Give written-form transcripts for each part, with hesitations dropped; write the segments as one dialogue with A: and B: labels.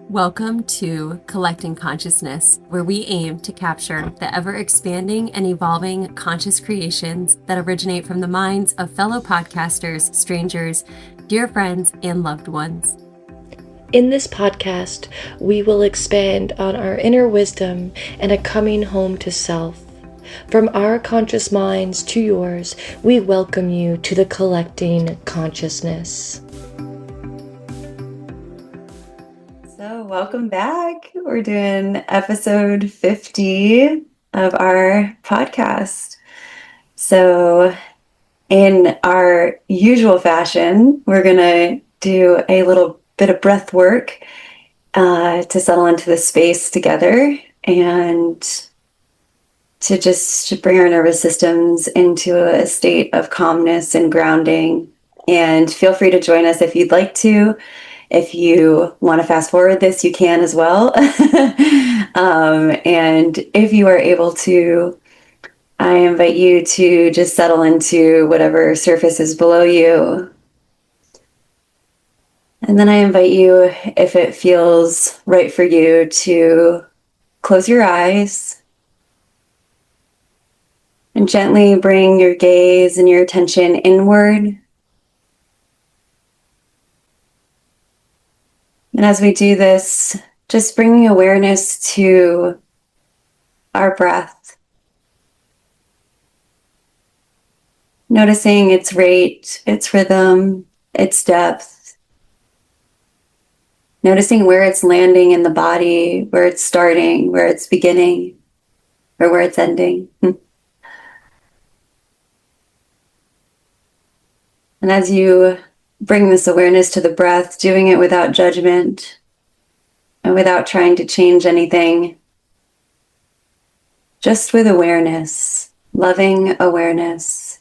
A: Welcome to Collecting Consciousness, where we aim to capture the ever-expanding and evolving conscious creations that originate from the minds of fellow podcasters, strangers, dear friends, and loved ones.
B: In this podcast, we will expand on our inner wisdom and a coming home to self. From our conscious minds to yours, we welcome you to the Collecting Consciousness.
C: So, welcome back. We're doing episode 50 of our podcast. So, in our usual fashion, we're going to do a little bit of breath work to settle into the space together and to just bring our nervous systems into a state of calmness and grounding. And feel free to join us if you'd like to. If you want to fast forward this, you can as well. And if you are able to, I invite you to just settle into whatever surface is below you. And then I invite you, if it feels right for you, to close your eyes and gently bring your gaze and your attention inward. And as we do this, just bringing awareness to our breath, noticing its rate, its rhythm, its depth, noticing where it's landing in the body, where it's starting, where it's beginning, or where it's ending. And as you bring this awareness to the breath, doing it without judgment and without trying to change anything, just with awareness, loving awareness.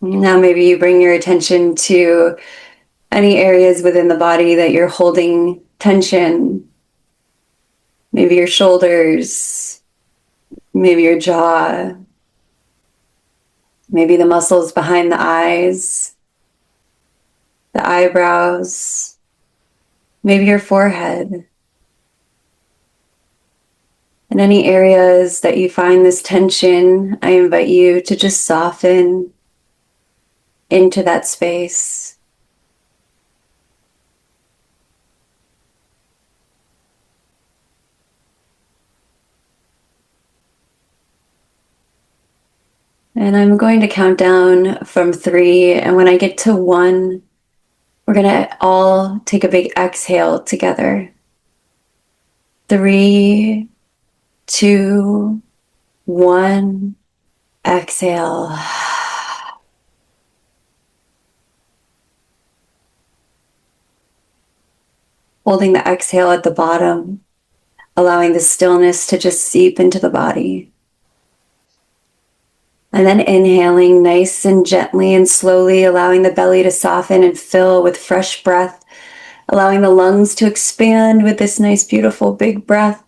C: Now maybe you bring your attention to any areas within the body that you're holding tension. Maybe your shoulders, maybe your jaw, maybe the muscles behind the eyes, the eyebrows, maybe your forehead. In any areas that you find this tension, I invite you to just soften into that space. And I'm going to count down from 3. And when I get to 1, we're going to all take a big exhale together. 3, 2, 1, exhale. Holding the exhale at the bottom, allowing the stillness to just seep into the body. And then inhaling nice and gently and slowly, allowing the belly to soften and fill with fresh breath, allowing the lungs to expand with this nice, beautiful, big breath.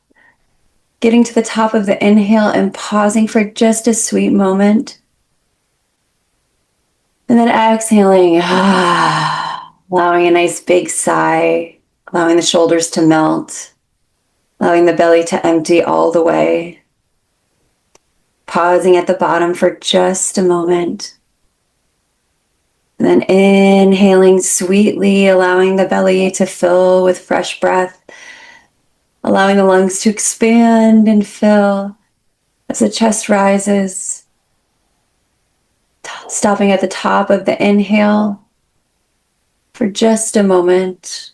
C: Getting to the top of the inhale and pausing for just a sweet moment. And then exhaling, allowing a nice big sigh, allowing the shoulders to melt, allowing the belly to empty all the way. Pausing at the bottom for just a moment. And then inhaling sweetly, allowing the belly to fill with fresh breath, allowing the lungs to expand and fill as the chest rises. Stopping at the top of the inhale for just a moment.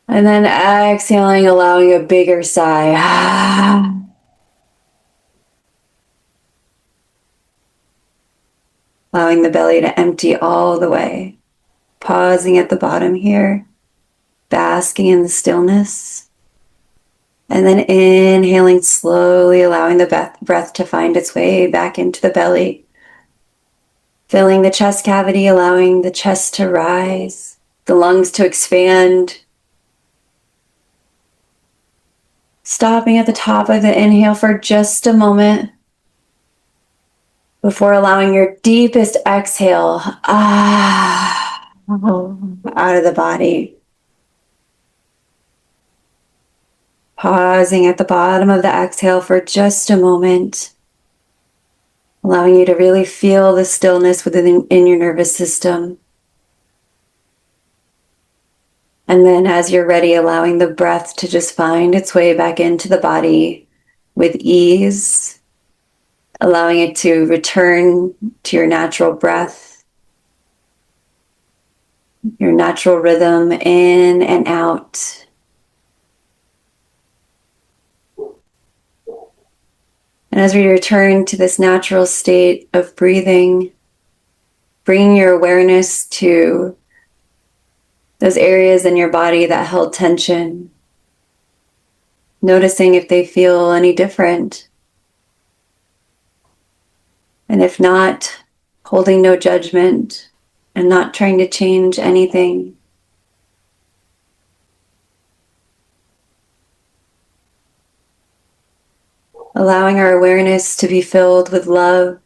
C: And then exhaling, allowing a bigger sigh. Allowing the belly to empty all the way. Pausing at the bottom here, basking in the stillness. And then inhaling slowly, allowing the breath to find its way back into the belly. Filling the chest cavity, allowing the chest to rise, the lungs to expand. Stopping at the top of the inhale for just a moment before allowing your deepest exhale out of the body. Pausing at the bottom of the exhale for just a moment, allowing you to really feel the stillness in your nervous system. And then as you're ready, allowing the breath to just find its way back into the body with ease, allowing it to return to your natural breath, your natural rhythm in and out. And as we return to this natural state of breathing, bringing your awareness to those areas in your body that held tension, noticing if they feel any different. And if not, holding no judgment and not trying to change anything. Allowing our awareness to be filled with love.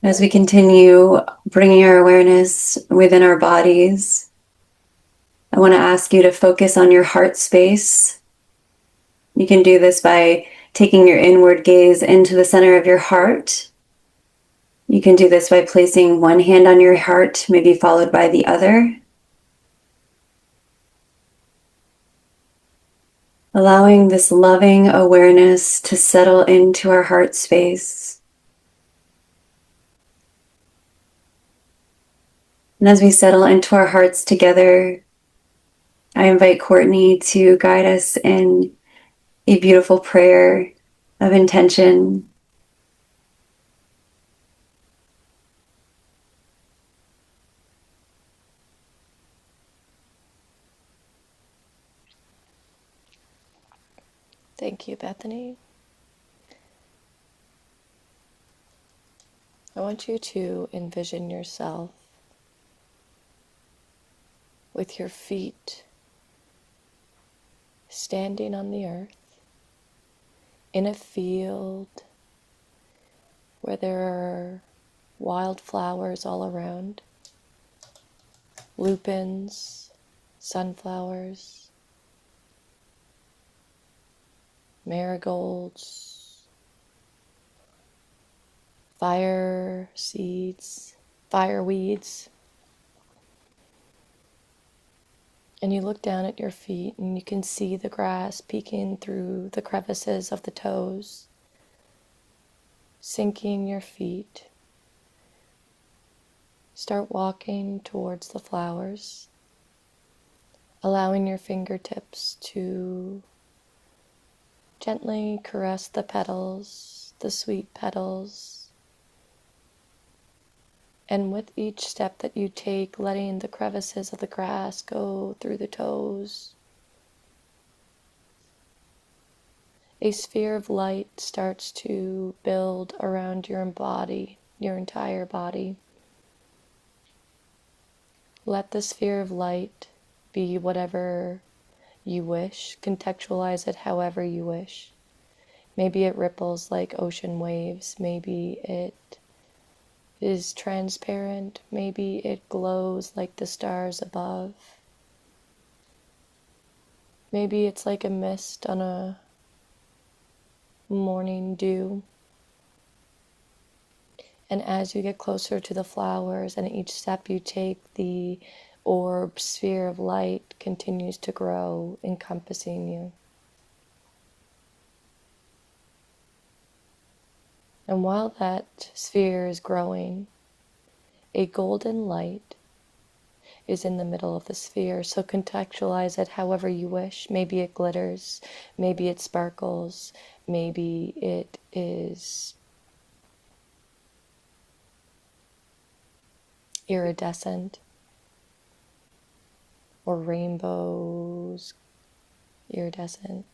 C: As we continue bringing our awareness within our bodies, I want to ask you to focus on your heart space. You can do this by taking your inward gaze into the center of your heart. You can do this by placing one hand on your heart, maybe followed by the other. Allowing this loving awareness to settle into our heart space. And as we settle into our hearts together, I invite Courtney to guide us in a beautiful prayer of intention.
B: Thank you, Bethany. I want you to envision yourself with your feet standing on the earth in a field where there are wildflowers all around, lupins, sunflowers, marigolds, fire seeds, fireweeds. And you look down at your feet and you can see the grass peeking through the crevices of the toes, sinking your feet. Start walking towards the flowers, allowing your fingertips to gently caress the petals, the sweet petals. And with each step that you take, letting the crevices of the grass go through the toes, a sphere of light starts to build around your body, your entire body. Let the sphere of light be whatever you wish. Contextualize it however you wish. Maybe it ripples like ocean waves. Maybe it is transparent. Maybe it glows like the stars above. Maybe it's like a mist on a morning dew. And as you get closer to the flowers and each step you take, the orb sphere of light continues to grow, encompassing you. And while that sphere is growing, a golden light is in the middle of the sphere. So contextualize it however you wish. Maybe it glitters, maybe it sparkles, maybe it is iridescent, or rainbows, iridescent.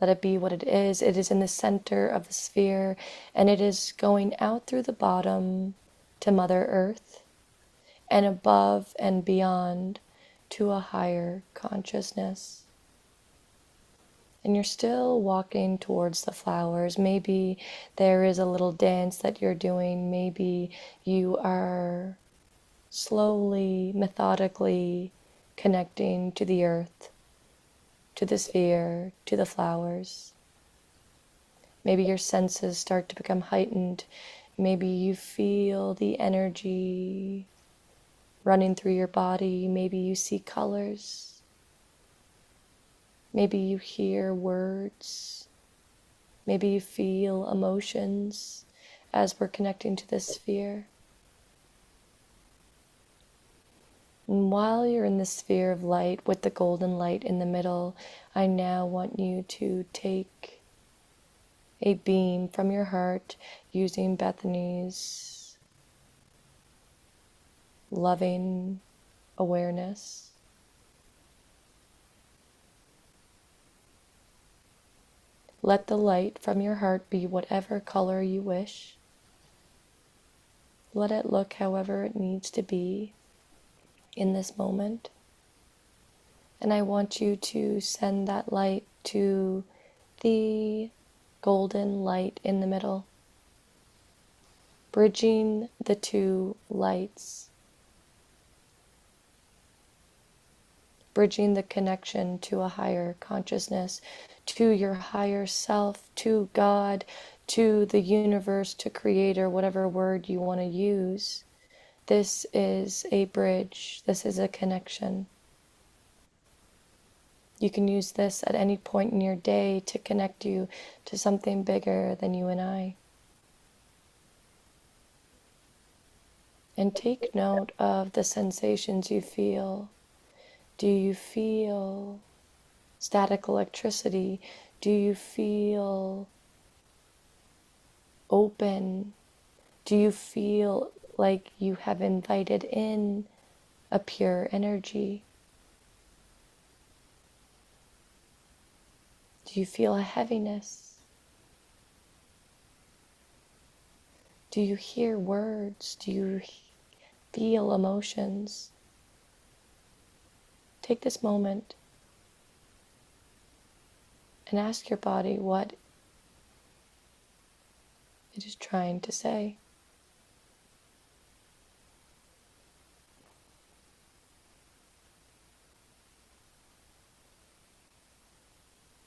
B: Let it be what it is. It is in the center of the sphere, and it is going out through the bottom to Mother Earth and above and beyond to a higher consciousness. And you're still walking towards the flowers. Maybe there is a little dance that you're doing. Maybe you are slowly, methodically connecting to the earth, to the sphere, to the flowers. Maybe your senses start to become heightened. Maybe you feel the energy running through your body. Maybe you see colors. Maybe you hear words. Maybe you feel emotions as we're connecting to this sphere. And while you're in the sphere of light with the golden light in the middle, I now want you to take a beam from your heart using Bethany's loving awareness. Let the light from your heart be whatever color you wish. Let it look however it needs to be in this moment. And I want you to send that light to the golden light in the middle, bridging the two lights, bridging the connection to a higher consciousness, to your higher self, to God, to the universe, to Creator, whatever word you want to use. This is a bridge. This is a connection. You can use this at any point in your day to connect you to something bigger than you and I. And take note of the sensations you feel. Do you feel static electricity? Do you feel open? Do you feel like you have invited in a pure energy? Do you feel a heaviness? Do you hear words? Do you feel emotions? Take this moment and ask your body what it is trying to say.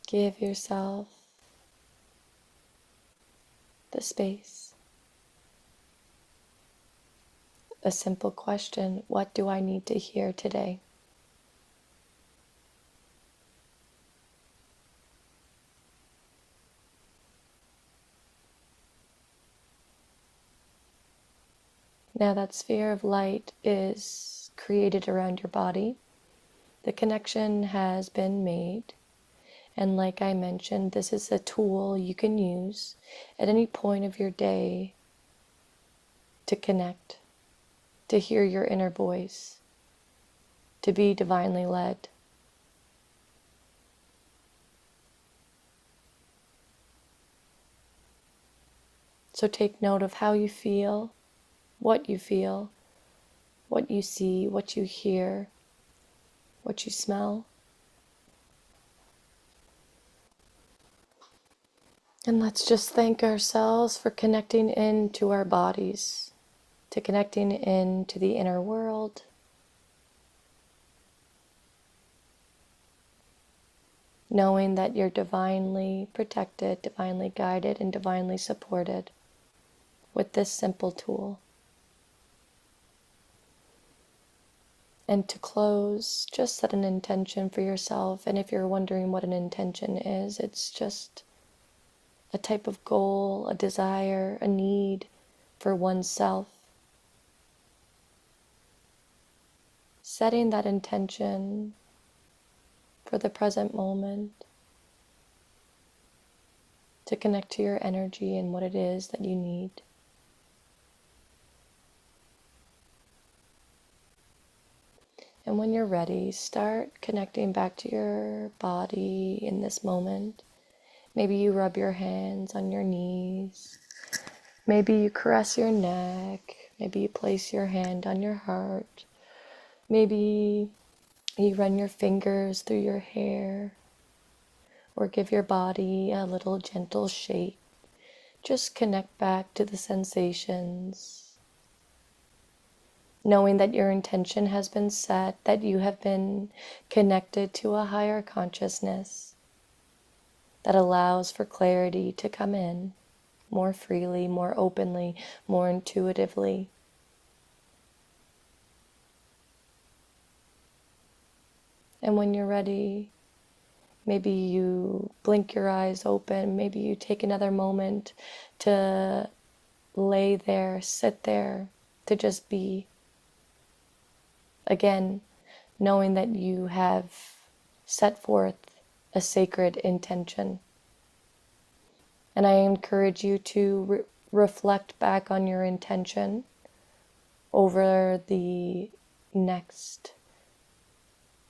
B: Give yourself the space. A simple question: what do I need to hear today? Now that sphere of light is created around your body. The connection has been made. And like I mentioned, this is a tool you can use at any point of your day to connect, to hear your inner voice, to be divinely led. So take note of how you feel, what you see, what you hear, what you smell. And let's just thank ourselves for connecting into our bodies, to connecting into the inner world, knowing that you're divinely protected, divinely guided, and divinely supported with this simple tool. And to close, just set an intention for yourself. And if you're wondering what an intention is, it's just a type of goal, a desire, a need for oneself. Setting that intention for the present moment to connect to your energy and what it is that you need. And when you're ready, start connecting back to your body in this moment. Maybe you rub your hands on your knees. Maybe you caress your neck. Maybe you place your hand on your heart. Maybe you run your fingers through your hair or give your body a little gentle shake. Just connect back to the sensations, knowing that your intention has been set, that you have been connected to a higher consciousness that allows for clarity to come in more freely, more openly, more intuitively. And when you're ready, maybe you blink your eyes open, maybe you take another moment to lay there, sit there, to just be. Again, knowing that you have set forth a sacred intention. And I encourage you to reflect back on your intention over the next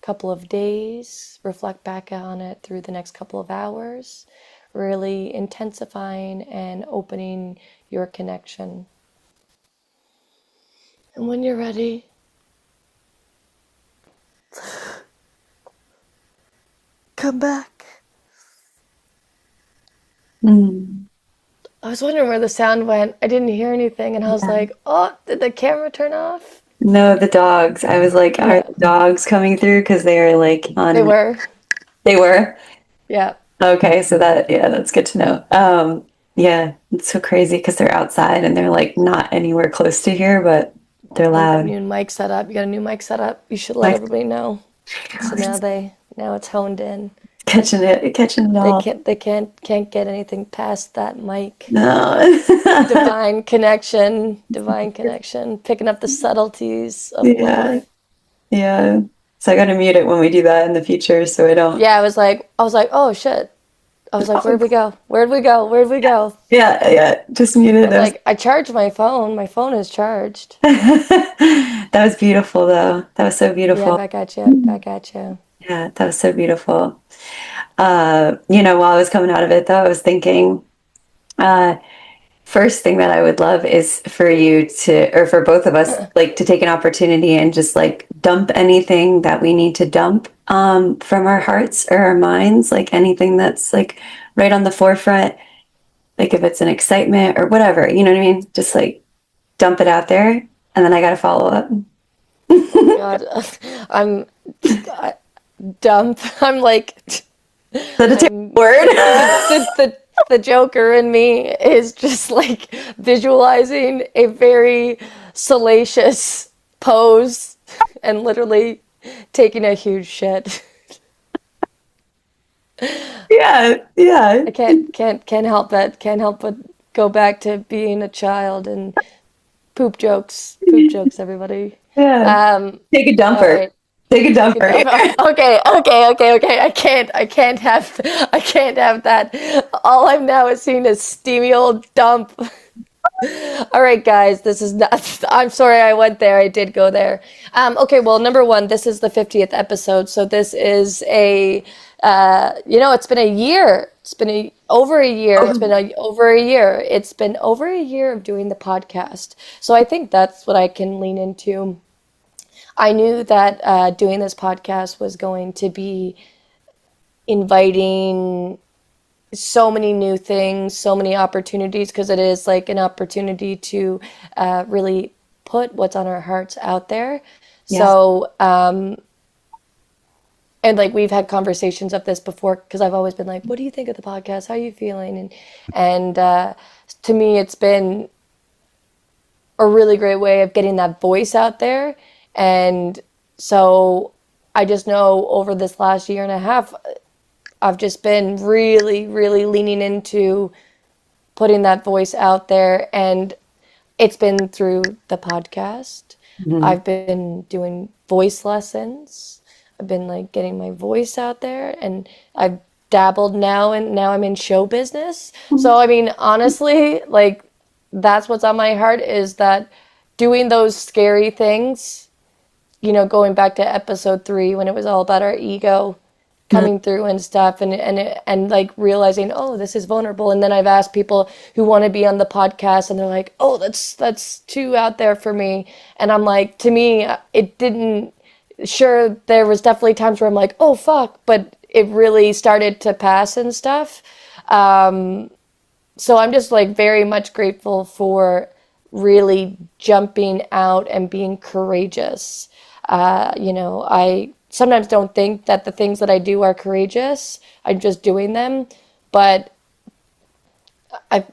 B: couple of days, reflect back on it through the next couple of hours, really intensifying and opening your connection. And when you're ready, come back. I was wondering where the sound went. I didn't hear anything, and I was like, oh, did the camera turn off?
C: No, the dogs. I was like, are the dogs coming through? Because they are like on.
B: They were.
C: They were?
B: Yeah.
C: Okay, so that's good to know. Yeah, it's so crazy because they're outside and they're like not anywhere close to here, but they're loud.
B: New mic set up. You got a new mic set up. You should let everybody know. So now it's honed in.
C: Catching it all.
B: They can't get anything past that mic.
C: No.
B: Divine connection, picking up the subtleties of life.
C: Yeah. So I gotta mute it when we do that in the future so I don't.
B: Yeah, I was like, oh shit. I was like, where'd we go?
C: Yeah. Just mute it.
B: Like, I charged my phone. My phone is charged.
C: That was beautiful though. That was so beautiful.
B: Yeah, back at you.
C: Yeah, that was so beautiful. While I was coming out of it though, I was thinking, first thing that I would love is for you to, or for both of us, like to take an opportunity and just like dump anything that we need to dump from our hearts or our minds, like anything that's like right on the forefront, like if it's an excitement or whatever, you know what I mean? Just like dump it out there, and then I got to follow up.
B: God, I'm dump. I'm like,
C: Is that a word?
B: The Joker in me is just like visualizing a very salacious pose and literally taking a huge shit.
C: Yeah.
B: I can't help that. Can't help but go back to being a child and poop jokes, everybody.
C: Yeah. Take a dumper. Right. Take a dumper.
B: Okay. I can't have that. All I'm now is seeing a steamy old dump. All right, guys, this is not. I'm sorry I went there. I did go there. Okay, well, number one, this is the 50th episode, so this is a. It's been a year. It's been over a year. It's been over a year. It's been over a year of doing the podcast. So I think that's what I can lean into. I knew that doing this podcast was going to be inviting so many new things, so many opportunities, because it is like an opportunity to really put what's on our hearts out there. Yes. So, and like we've had conversations of this before, because I've always been like, what do you think of the podcast? How are you feeling? And to me, it's been a really great way of getting that voice out there. And so I just know over this last year and a half, I've just been really, really leaning into putting that voice out there. And it's been through the podcast. Mm-hmm. I've been doing voice lessons. I've been like getting my voice out there, and I've dabbled now, and now I'm in show business. Mm-hmm. So, I mean, honestly, like that's what's on my heart, is that doing those scary things, going back to episode 3 when it was all about our ego, coming through and stuff, and like realizing, oh, this is vulnerable. And then I've asked people who want to be on the podcast, and they're like, oh, that's too out there for me. And I'm like, to me, it didn't. Sure, there was definitely times where I'm like, oh fuck, but it really started to pass and stuff. So I'm just like very much grateful for really jumping out and being courageous. I sometimes don't think that the things that I do are courageous. I'm just doing them, but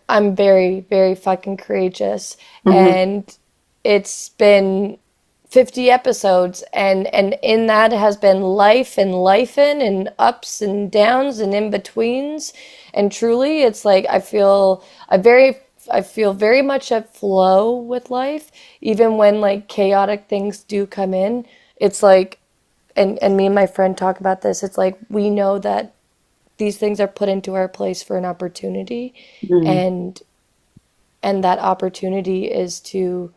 B: I'm very, very fucking courageous. And it's been 50 episodes, and in that has been life and lifing and ups and downs and in betweens. And truly, it's like I feel very much at flow with life, even when like chaotic things do come in. It's like, and me and my friend talk about this. It's like we know that these things are put into our place for an opportunity, and that opportunity is to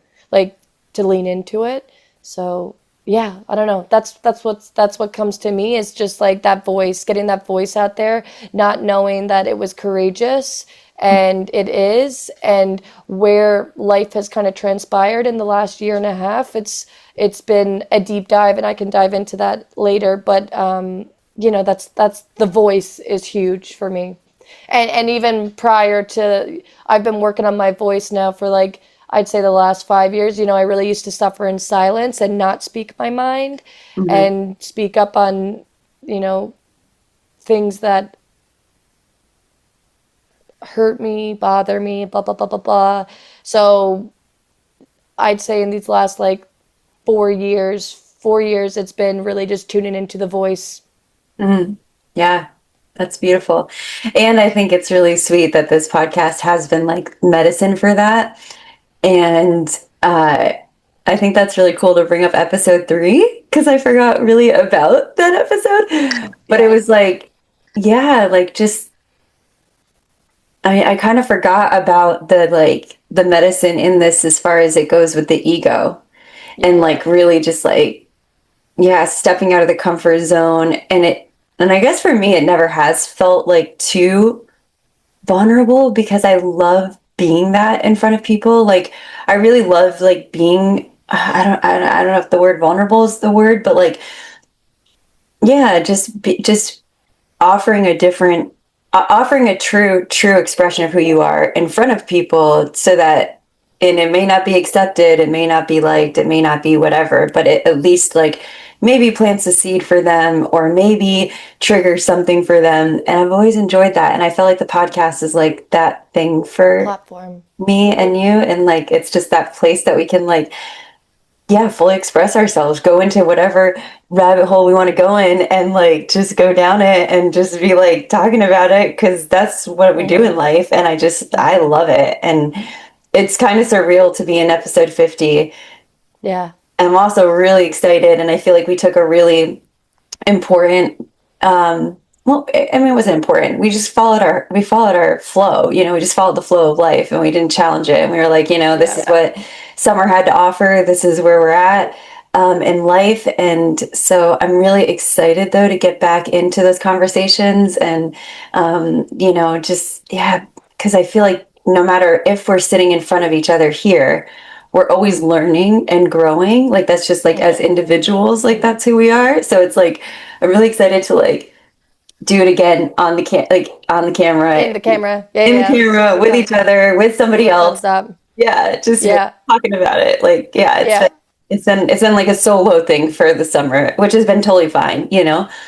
B: lean into it. So yeah, I don't know. That's what comes to me, is just like that voice, getting that voice out there, not knowing that it was courageous, and it is, and where life has kind of transpired in the last year and a half, it's been a deep dive, and I can dive into that later. But that's the voice is huge for me. And even prior to, I've been working on my voice now for like, I'd say the last 5 years. I really used to suffer in silence and not speak my mind and speak up on, things that hurt me, bother me, blah, blah, blah, blah, blah. So I'd say in these last like 4 years, it's been really just tuning into the voice.
C: Yeah, that's beautiful. And I think it's really sweet that this podcast has been like medicine for that. And I think that's really cool to bring up episode 3, because I forgot really about that episode. But it was like, yeah, like just, I kind of forgot about the medicine in this as far as it goes with the ego. And like really just like, yeah, stepping out of the comfort zone. And I guess for me, it never has felt like too vulnerable, because I love being that in front of people. Like I really love like being, I don't know if the word vulnerable is the word, but like, yeah, just offering offering a true expression of who you are in front of people, so that, and it may not be accepted, it may not be liked, it may not be whatever, but it at least like maybe plants a seed for them, or maybe triggers something for them. And I've always enjoyed that. And I feel like the podcast is like that thing for
B: Platform.
C: me and you. And like, it's just that place that we can like, yeah, fully express ourselves, go into whatever rabbit hole we want to go in, and like just go down it and just be like talking about it, because that's what we do in life. And I love it. And it's kind of surreal to be in episode 50.
B: Yeah.
C: I'm also really excited, and I feel like we took a really important, well, I mean, it wasn't important. We followed our flow, we just followed the flow of life, and we didn't challenge it. And we were like, this is what summer had to offer. This is where we're at in life. And so I'm really excited though to get back into those conversations, and, just, yeah, because I feel like no matter if we're sitting in front of each other here, we're always learning and growing. Like that's just like as individuals, like that's who we are. So it's like, I'm really excited to like do it again on the camera,
B: In the camera. Yeah,
C: in the camera with each other, with somebody else. Yeah. Just talking about it. Like, it's been like a solo thing for the summer, which has been totally fine,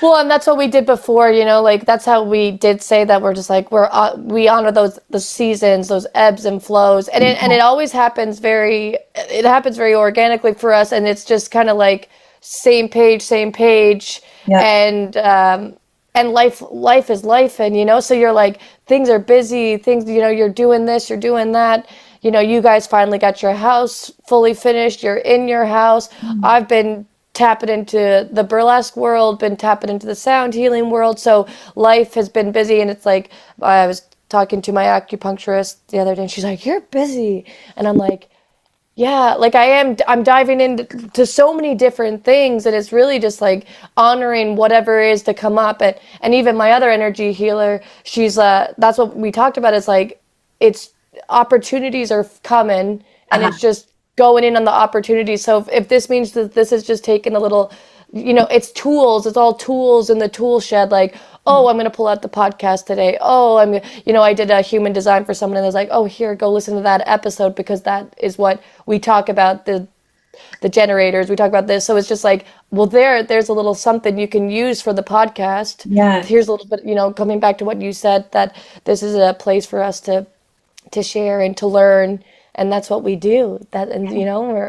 B: Well, and that's what we did before, like that's how we did say that we're just like, we honor the seasons, those ebbs and flows. And it always happens very organically for us. And it's just kind of like same page. Yeah. And life is life. And, so you're like, things are busy, you're doing this, you're doing that. You guys finally got your house fully finished. You're in your house. I've been tapping into the burlesque world, been tapping into the sound healing world. So life has been busy. And it's like, I was talking to my acupuncturist the other day, and she's like, you're busy. And I'm like, Yeah, like I'm diving into so many different things, and it's really just like honoring whatever is to come up. And even my other energy healer, she's that's what we talked about, is like it's opportunities are coming, and
C: Uh-huh.
B: it's just going in on the opportunities. So if this means that this is just taking a little, it's tools, it's all tools in the tool shed. Like, oh, I'm going to pull out the podcast today. Oh, I did a human design for someone, and I was like, oh, here, go listen to that episode, because that is what we talk about, the generators. We talk about this. So it's just like, well, there's a little something you can use for the podcast.
C: Yeah.
B: Here's a little bit, coming back to what you said, that this is a place for us to share and to learn, and that's what we do. That, and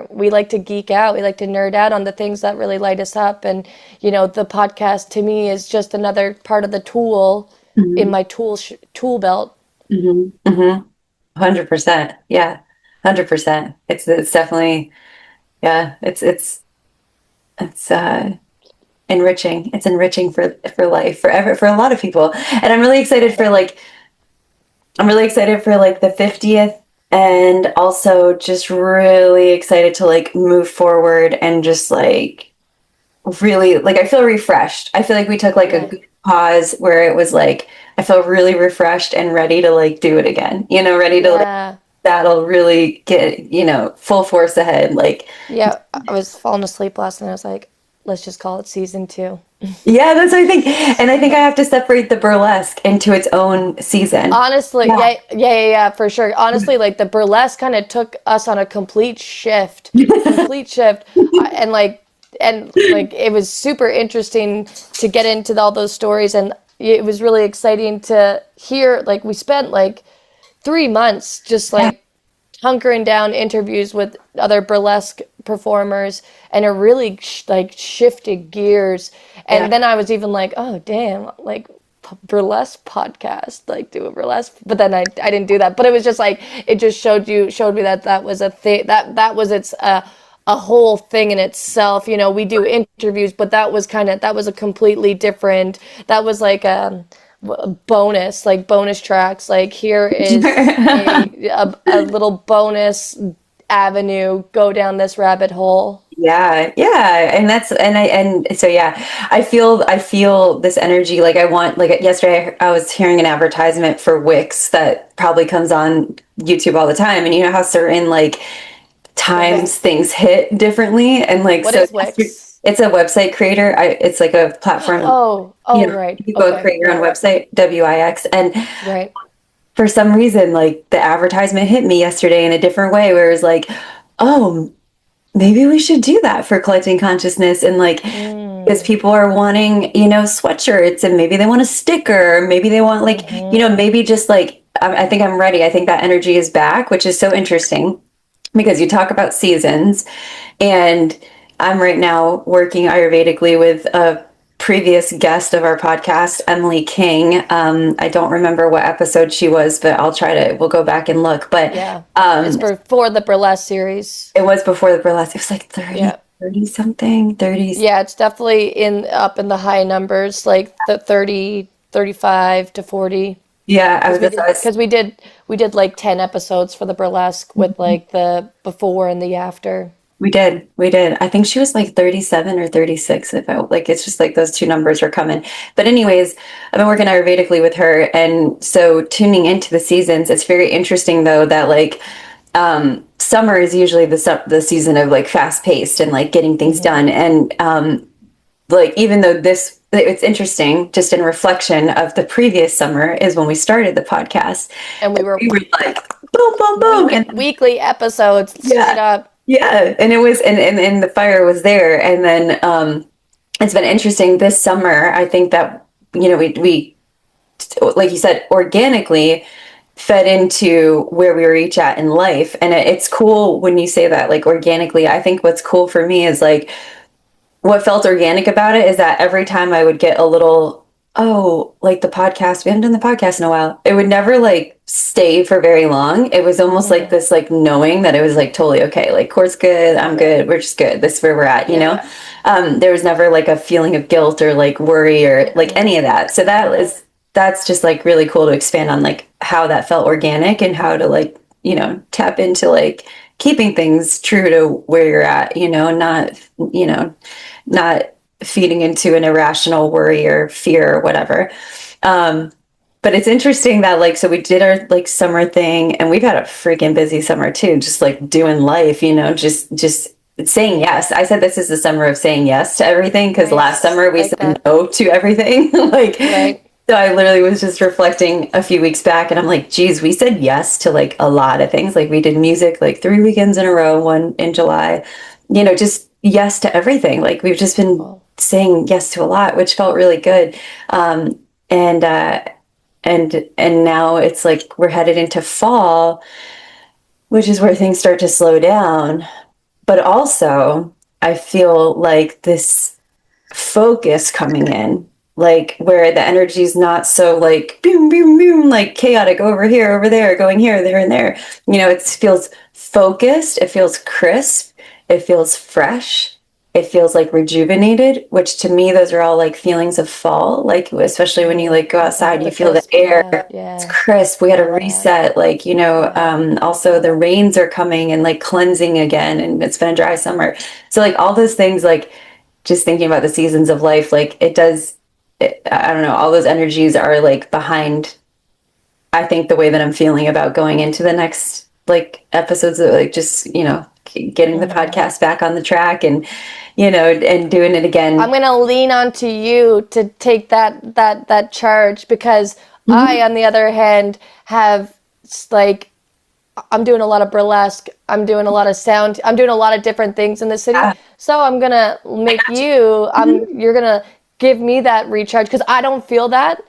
B: we like to geek out, we like to nerd out on the things that really light us up. And the podcast to me is just another part of the tool in
C: Mm-hmm.
B: my tool belt.
C: Mm-hmm. Mm-hmm. 100%. Yeah. 100%. It's definitely, yeah, it's enriching. It's enriching for life, for a lot of people. And I'm really excited for like the 50th, and also just really excited to like move forward and just like really, like, I feel refreshed. I feel like we took like a
B: Yeah.
C: good pause where it was like I felt really refreshed and ready to like do it again. Ready to like
B: Yeah.
C: that'll really get, full force ahead. Like,
B: Yeah. I was falling asleep last night. I was like, let's just call it season 2.
C: yeah, that's what I think. And I think I have to separate the burlesque into its own season.
B: Honestly,
C: Yeah.
B: yeah, for sure. Honestly, like the burlesque kind of took us on a complete shift, and like it was super interesting to get into all those stories, and it was really exciting to hear. Like we spent like 3 months just
C: Yeah.
B: like hunkering down interviews with other burlesque performers, and it really like shifted gears.
C: Yeah.
B: And then I was even like, oh damn, like burlesque podcast, like do a burlesque. But then I didn't do that. But it was just like, it just showed me that was a thing, that was its a whole thing in itself. We do interviews, but that was a completely different, that was like bonus tracks. Like, here is a little bonus avenue, go down this rabbit hole.
C: Yeah, yeah, and so yeah, I feel this energy. Like, I want, like, yesterday I was hearing an advertisement for Wix that probably comes on YouTube all the time, and you know how certain like times things hit differently, and like,
B: What
C: so
B: is Wix?
C: it's a website creator. It's like a platform.
B: Oh, right.
C: You go
B: Okay.
C: create your own
B: Yeah.
C: website, Wix, and
B: Right.
C: for some reason, like, the advertisement hit me yesterday in a different way, where it was like, oh, maybe we should do that for collecting consciousness. And like, because
B: Mm.
C: people are wanting, sweatshirts, and maybe they want a sticker, maybe they want like, maybe just like, I think I'm ready. I think that energy is back, which is so interesting, because you talk about seasons, and I'm right now working Ayurvedically with a previous guest of our podcast, Emily King. I don't remember what episode she was, but we'll go back and look. But
B: Yeah. It's before the burlesque series.
C: it was before the burlesque. It was like 30,
B: Yeah.
C: 30 something, 30s.
B: Yeah, it's definitely up in the high numbers, like the 30, 35 to 40.
C: Yeah,
B: Because we
C: that's
B: did, because we did like 10 episodes for the burlesque, with like the before and the after.
C: we did. We did. I think she was like 37 or 36. If I like, it's just like those two numbers are coming. But anyways, I've been working Ayurvedically with her, and so tuning into the seasons, it's very interesting though that like summer is usually the season of like fast paced and like getting things done, and like, even though it's interesting, just in reflection of the previous summer is when we started the podcast,
B: And we were
C: we were like boom, boom, boom, and
B: weekly episodes straight up.
C: yeah, and it was, and the fire was there. And then it's been interesting this summer. I think that, we like you said, organically fed into where we were each at in life. And it's cool when you say that, like, organically. I think what's cool for me is like, what felt organic about it is that every time I would get a little, oh, like the podcast, we haven't done the podcast in a while, it would never like stay for very long. It was almost like this, like, knowing that it was like totally okay. Like, Court's good, I'm good, we're just good. This is where we're at, you know? There was never like a feeling of guilt or like worry or like any of that. So that's just like really cool to expand on like how that felt organic, and how to like, tap into like keeping things true to where you're at, not feeding into an irrational worry or fear or whatever. But it's interesting that like, so we did our like summer thing, and we've had a freaking busy summer too, just like doing life, just saying yes. I said this is the summer of saying yes to everything, because last summer we said no to everything. Like, so I literally was just reflecting a few weeks back, and I'm like, geez, we said yes to like a lot of things. Like we did music like 3 weekends in a row, one in July, just yes to everything. Like we've just been saying yes to a lot, which felt really good. And now it's like we're headed into fall, which is where things start to slow down. But also, I feel like this focus coming in, like where the energy is not so like boom, boom, boom, like chaotic over here, over there, going here, there, and there. It feels focused, it feels crisp, it feels fresh. It feels like rejuvenated, which to me, those are all like feelings of fall. Like, especially when you like go outside, you feel the air, it's crisp. We had a reset, like, also the rains are coming and like cleansing again. And it's been a dry summer. So like all those things, like just thinking about the seasons of life, like I don't know, all those energies are like behind, I think, the way that I'm feeling about going into the next like episodes of like just, getting the podcast back on the track and and doing it again.
D: I'm gonna lean onto you to take that charge, because I, on the other hand, have like, I'm doing a lot of burlesque, I'm doing a lot of sound, I'm doing a lot of different things in the city. So I'm gonna make you're gonna give me that recharge, because I don't feel that.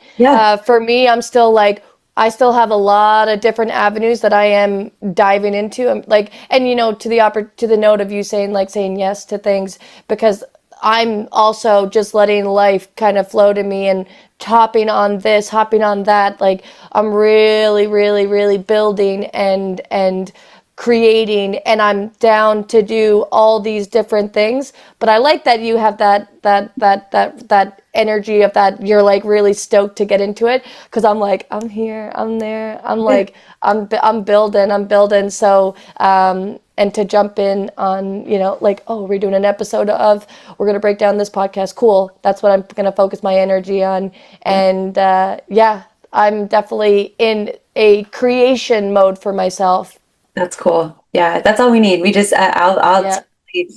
D: For me, I'm still like, I still have a lot of different avenues that I am diving into. I'm like, and to the note of you saying yes to things, because I'm also just letting life kind of flow to me and hopping on this, hopping on that. Like I'm really, really, really building and creating, and I'm down to do all these different things. But I like that you have that energy of that you're like really stoked to get into it, because I'm like, I'm here, I'm there, I'm like, I'm building. So and to jump in on, like, oh, we're doing an episode of, we're going to break down this podcast. Cool. That's what I'm going to focus my energy on. And I'm definitely in a creation mode for myself.
C: That's cool. Yeah, that's all we need. We just, I'll totally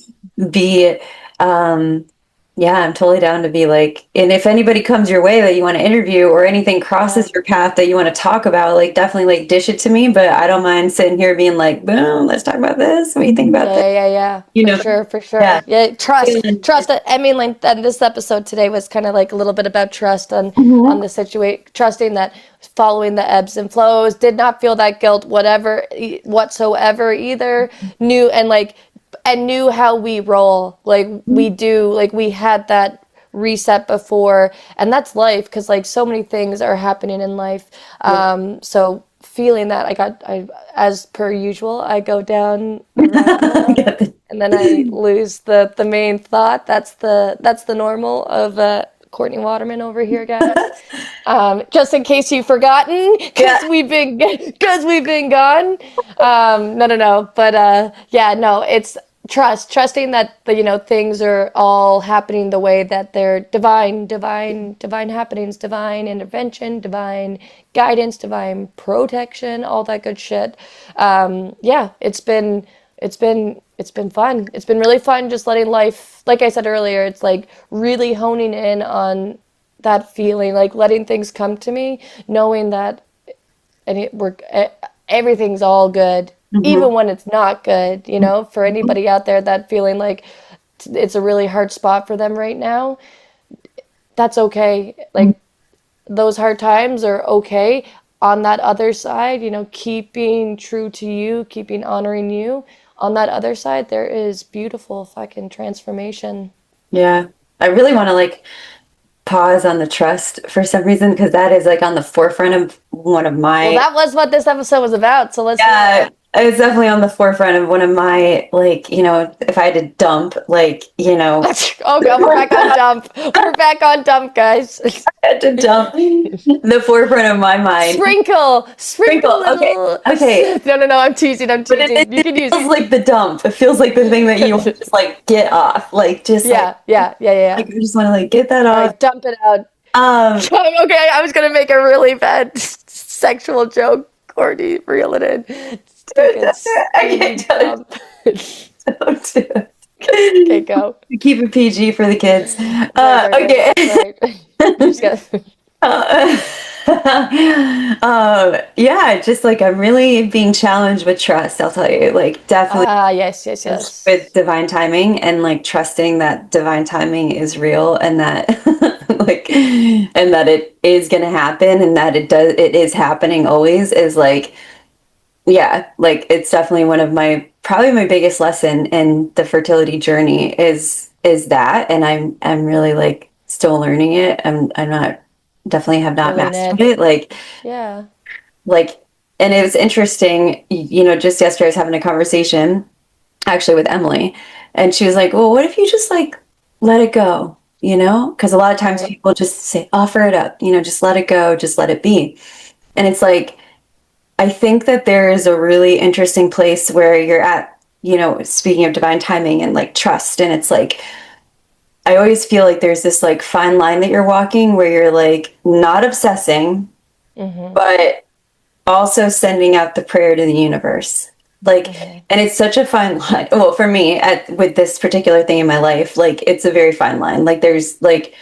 C: be, I'm totally down to be like, and if anybody comes your way that you want to interview or anything crosses your path that you want to talk about, like definitely like dish it to me. But I don't mind sitting here being like, boom, let's talk about this. What do you think about this?
D: Yeah. For sure. Yeah. Trust. I mean, like, and this episode today was kind of like a little bit about trust on the situation, trusting that, following the ebbs and flows, did not feel that guilt, whatsoever either. Knew how we roll, like we do, like we had that reset before, and that's life, because like so many things are happening in life. So feeling that, I as per usual, I go down a rabbit hole, and then I lose the main thought. That's the normal of Courtney Waterman over here, guys. Just in case you've forgotten, because we've been gone. No. But it's trusting that things are all happening the way that they're divine happenings, divine intervention, divine guidance, divine protection, all that good shit. It's been fun. It's been really fun just letting life, like I said earlier, it's like really honing in on that feeling, like letting things come to me, knowing that everything's all good, even when it's not good, for anybody out there that feeling like it's a really hard spot for them right now, that's okay. Like those hard times are okay. On that other side, keeping true to you, keeping honoring you, on that other side, there is beautiful fucking transformation.
C: Yeah. I really want to like pause on the trust for some reason, because that is like on the forefront of one of my.
D: Well, that was what this episode was about. So let's.
C: it's definitely on the forefront of one of my, like, if I had to dump, like,
D: Oh god, we're back on dump. We're back on dump, guys.
C: I had to dump the forefront of my mind.
D: Sprinkle
C: Sprinkle.
D: little.
C: Okay.
D: No, I'm teasing.
C: But it
D: You can use.
C: feels like the dump. It feels like the thing that you want to just like get off. Like just
D: Yeah.
C: like you just want to like get that
D: All
C: off.
D: right, dump it out. Okay, I was gonna make a really bad sexual joke. Courtney, reel it in.
C: I can't
D: Dump.
C: Don't do it.
D: Okay, go.
C: Keep it PG for the kids.
D: Okay. Right. Just got-
C: yeah, just like I'm really being challenged with trust. I'll tell you, like definitely
D: yes.
C: with divine timing and like trusting that divine timing is real and that like and that it is going to happen and that it is happening always is like yeah, like it's definitely one of probably my biggest lesson in the fertility journey is that, and I'm really like still learning it. I'm not definitely have not mastered it. Like
D: yeah,
C: like, and it was interesting. Just yesterday I was having a conversation actually with Emily, and she was like, "Well, what if you just like let it go?" Because a lot of times people just say, "Offer it up," just let it go, just let it be, and it's like. I think that there is a really interesting place where you're at, speaking of divine timing and like trust. And it's like, I always feel like there's this like fine line that you're walking where you're like not obsessing, but also sending out the prayer to the universe. Like, and it's such a fine line. Well, for me, with this particular thing in my life, like it's a very fine line. Like there's like,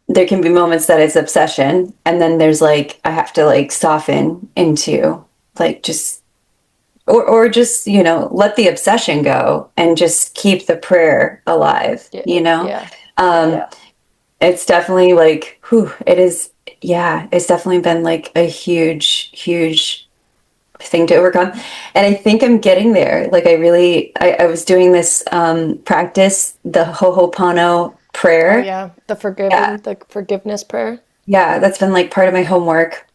C: there can be moments that it's obsession, and then there's like I have to like soften into like just or just let the obsession go and just keep the prayer alive. It's definitely like it is. Yeah, it's definitely been like a huge thing to overcome, and I think I'm getting there. Like I was doing this practice, the Ho'oponopono prayer.
D: Oh yeah, the forgiveness prayer.
C: Yeah, that's been like part of my homework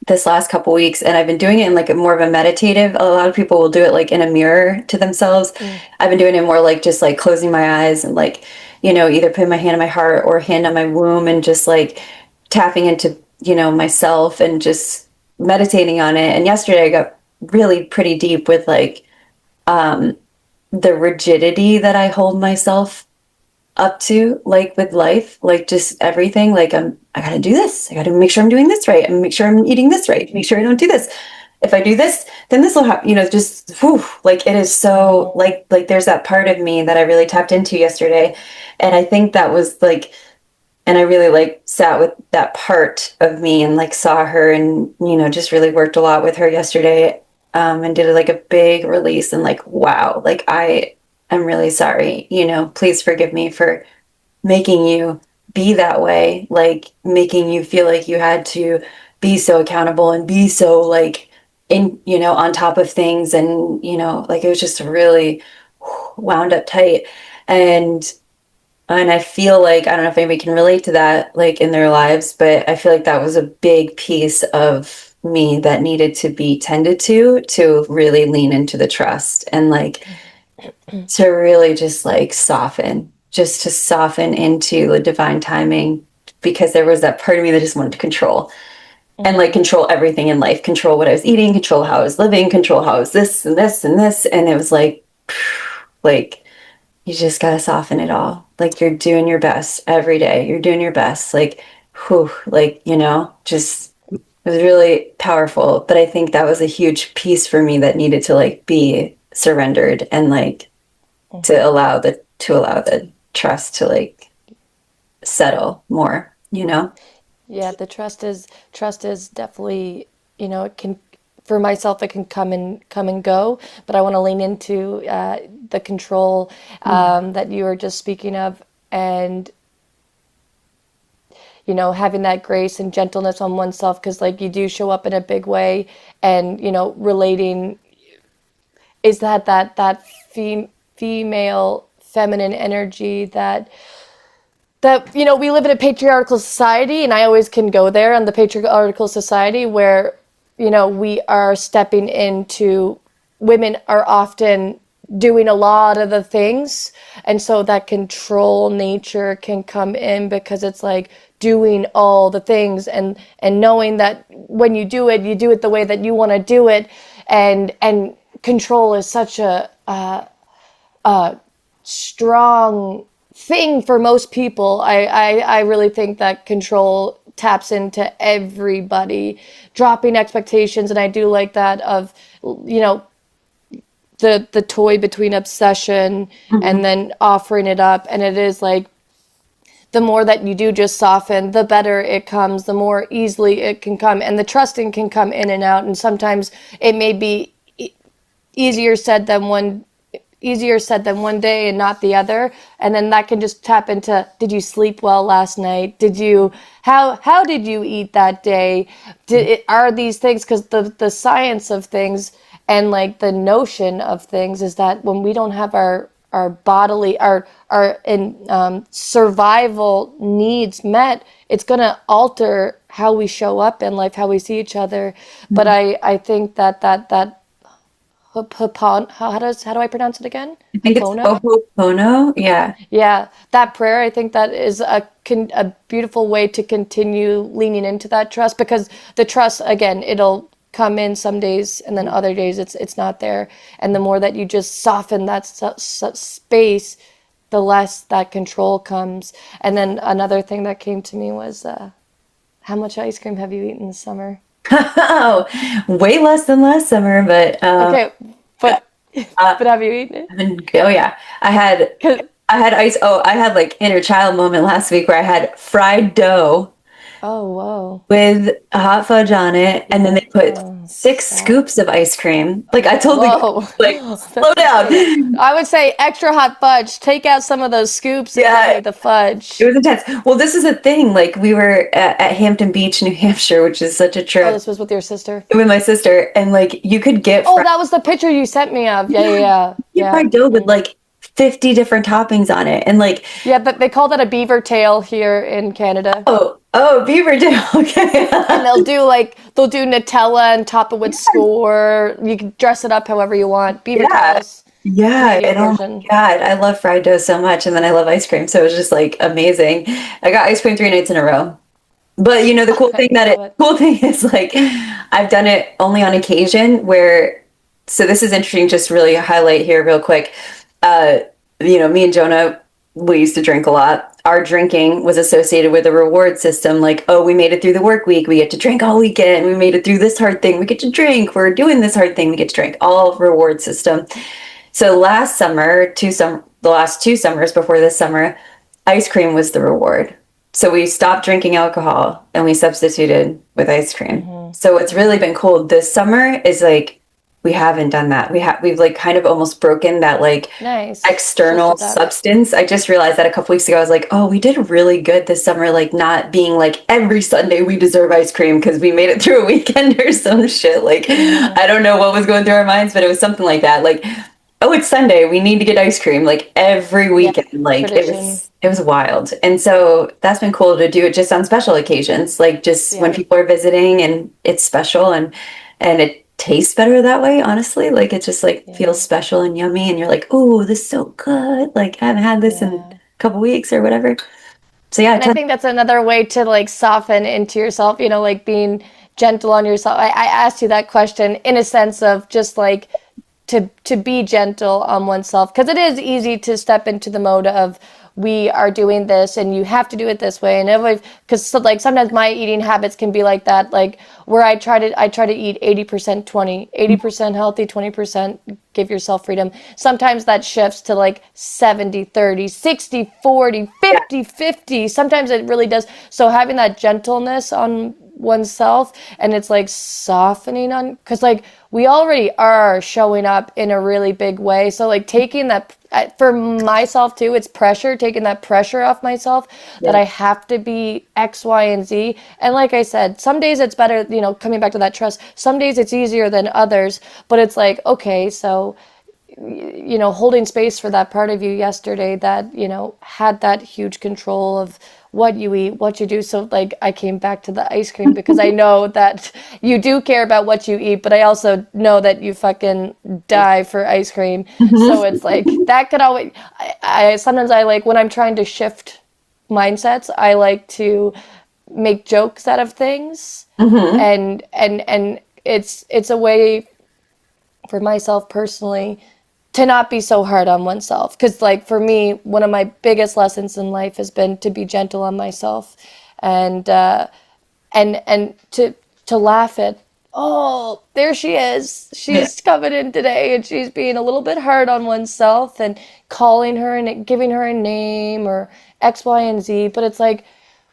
C: this last couple weeks, and I've been doing it in like a more of a meditative. A lot of people will do it like in a mirror to themselves. I've been doing it more like just like closing my eyes and like either putting my hand on my heart or hand on my womb and just like tapping into myself and just meditating on it. And yesterday I got really pretty deep with like the rigidity that I hold myself up to, like with life, like just everything. Like I gotta do this. I gotta make sure I'm doing this right. And make sure I'm eating this right. Make sure I don't do this. If I do this, then this will happen. Just like it is so like there's that part of me that I really tapped into yesterday, and I think that was like, and I really like sat with that part of me and like saw her and just really worked a lot with her yesterday, and did like a big release and like wow, like I'm really sorry, please forgive me for making you be that way, like making you feel like you had to be so accountable and be so like on top of things. And, like it was just really wound up tight. And I feel like, I don't know if anybody can relate to that, like in their lives, but I feel like that was a big piece of me that needed to be tended to really lean into the trust and like, to really just like soften into the divine timing, because there was that part of me that just wanted to control and like control everything in life, control what I was eating, control how I was living, control how I was this and this and this. And it was like you just gotta soften it all. Like you're doing your best every day. You're doing your best. Like, just it was really powerful. But I think that was a huge piece for me that needed to like be surrendered and like to allow the trust to like settle more,
D: Yeah, the trust is definitely, it can, for myself, it can come and go, but I want to lean into the control that you were just speaking of, and having that grace and gentleness on oneself, because like you do show up in a big way, and relating is that female feminine energy that we live in a patriarchal society, and I always can go there on the patriarchal society where we are stepping into, women are often doing a lot of the things, and so that control nature can come in, because it's like doing all the things, and knowing that when you do it the way that you want to do it, and control is such a strong thing for most people. I really think that control taps into everybody, dropping expectations, and I do like that of, the toy between obsession and then offering it up. And it is like, the more that you do just soften, the better it comes, the more easily it can come, and the trusting can come in and out. And sometimes it may be easier said than one day and not the other, and then that can just tap into, did you sleep well last night, how did you eat that day, are these things, because the science of things and like the notion of things is that when we don't have our bodily, our survival needs met, it's going to alter how we show up in life, how we see each other. But I think that how do I pronounce it again?
C: I think it's Ho'oponopono. Yeah.
D: Yeah, that prayer, I think that is a beautiful way to continue leaning into that trust, because the trust, again, it'll come in some days, and then other days it's not there. And the more that you just soften that space, the less that control comes. And then another thing that came to me was, how much ice cream have you eaten this summer?
C: Oh, way less than last summer, but
D: okay, but have you eaten it?
C: Oh yeah, I had ice. Oh, I had like inner child moment last week where I had fried dough.
D: Oh, whoa.
C: With a hot fudge on it, and then they put 6 scoops of ice cream. Like, I told the like, slow down.
D: I would say extra hot fudge. Take out some of those scoops and give me the fudge.
C: It was intense. Well, this is a thing. Like, we were at Hampton Beach, New Hampshire, which is such a trip.
D: Oh, this was with your sister?
C: With my sister. And, like, you could get...
D: Oh, that was the picture you sent me of. Yeah.
C: You fried dough with, like, 50 different toppings on it, and like,
D: yeah, but they call that a beaver tail here in Canada.
C: Oh, beaver tail. Okay.
D: And they'll do Nutella and top it with score. You can dress it up however you want. Beaver tails.
C: Yeah, and oh my God, I love fried dough so much, and then I love ice cream, so it was just like amazing. I got ice cream 3 nights in a row. But you know, the cool thing is, like, I've done it only on occasion where, so this is interesting, just really highlight here real quick. Me and Jonah, we used to drink a lot. Our drinking was associated with a reward system. Like, oh, we made it through the work week, we get to drink all weekend. We made it through this hard thing, we get to drink. We're doing this hard thing, we get to drink. All reward system. So last summer, the last 2 summers before this summer, ice cream was the reward. So we stopped drinking alcohol and we substituted with ice cream. Mm-hmm. So what's really been cool this summer is like, we haven't done that. We've like kind of almost broken that like external substance. I just realized that a couple weeks ago. I was like, oh, we did really good this summer. Like, not being like every Sunday we deserve ice cream because we made it through a weekend or some shit. Like, I don't know what was going through our minds, but it was something like that. Like, oh, it's Sunday, we need to get ice cream like every weekend. Like, tradition. It was wild. And so that's been cool to do it just on special occasions, like just when people are visiting and it's special, and it tastes better that way, honestly. Like, it just like feels special and yummy, and you're like, oh, this is so good. Like, I haven't had this in a couple weeks or whatever. So yeah,
D: and I think that's another way to like soften into yourself, like being gentle on yourself. I asked you that question in a sense of just like to be gentle on oneself, because it is easy to step into the mode of, we are doing this and you have to do it this way. And because like sometimes my eating habits can be like that, like where I try to eat 80% 80% healthy, 20% give yourself freedom. Sometimes that shifts to like 70-30, 60-40, 50-50. Sometimes it really does. So having that gentleness on oneself, and it's like softening on, because like we already are showing up in a really big way. So like taking that, for myself too, it's pressure, taking that pressure off myself that I have to be X, Y, and Z. And like I said, some days it's better, coming back to that trust, some days it's easier than others, but it's like, okay, so holding space for that part of you yesterday that, had that huge control of what you eat, what you do. So like I came back to the ice cream because I know that you do care about what you eat, but I also know that you fucking die for ice cream. So it's like that could always, I sometimes I like when I'm trying to shift mindsets, I like to make jokes out of things. And it's a way for myself personally to not be so hard on oneself. Because like for me, one of my biggest lessons in life has been to be gentle on myself, and to laugh at, oh, there she is. She's coming in today and she's being a little bit hard on oneself and calling her and giving her a name or X, Y, and Z. But it's like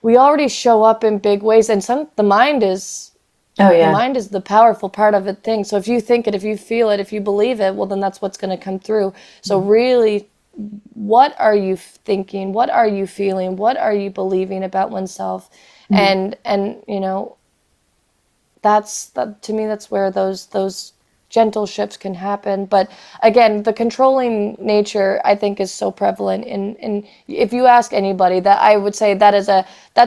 D: we already show up in big ways, and the mind is the mind is the powerful part of it thing. So if you think it, if you feel it, if you believe it, well, then that's what's going to come through. So really, what are you thinking? What are you feeling? What are you believing about oneself? And to me, that's where those gentle shifts can happen. But again, the controlling nature, I think, is so prevalent. And if you ask anybody, that I would say that's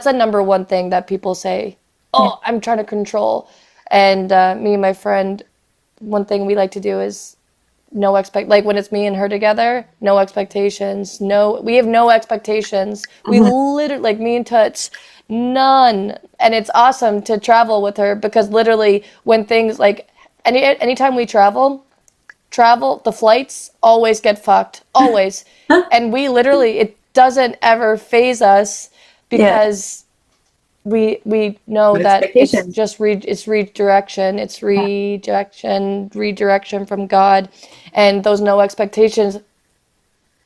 D: a number one thing that people say. Oh, I'm trying to control. And me and my friend, one thing we like to do is like when it's me and her together, no expectations. We have no expectations. We literally, like me and Toots, none. And it's awesome to travel with her because literally when things like, anytime we travel, the flights always get fucked. Always. And we literally, it doesn't ever phase us because we know that it's just it's redirection. It's redirection from God, and those no expectations.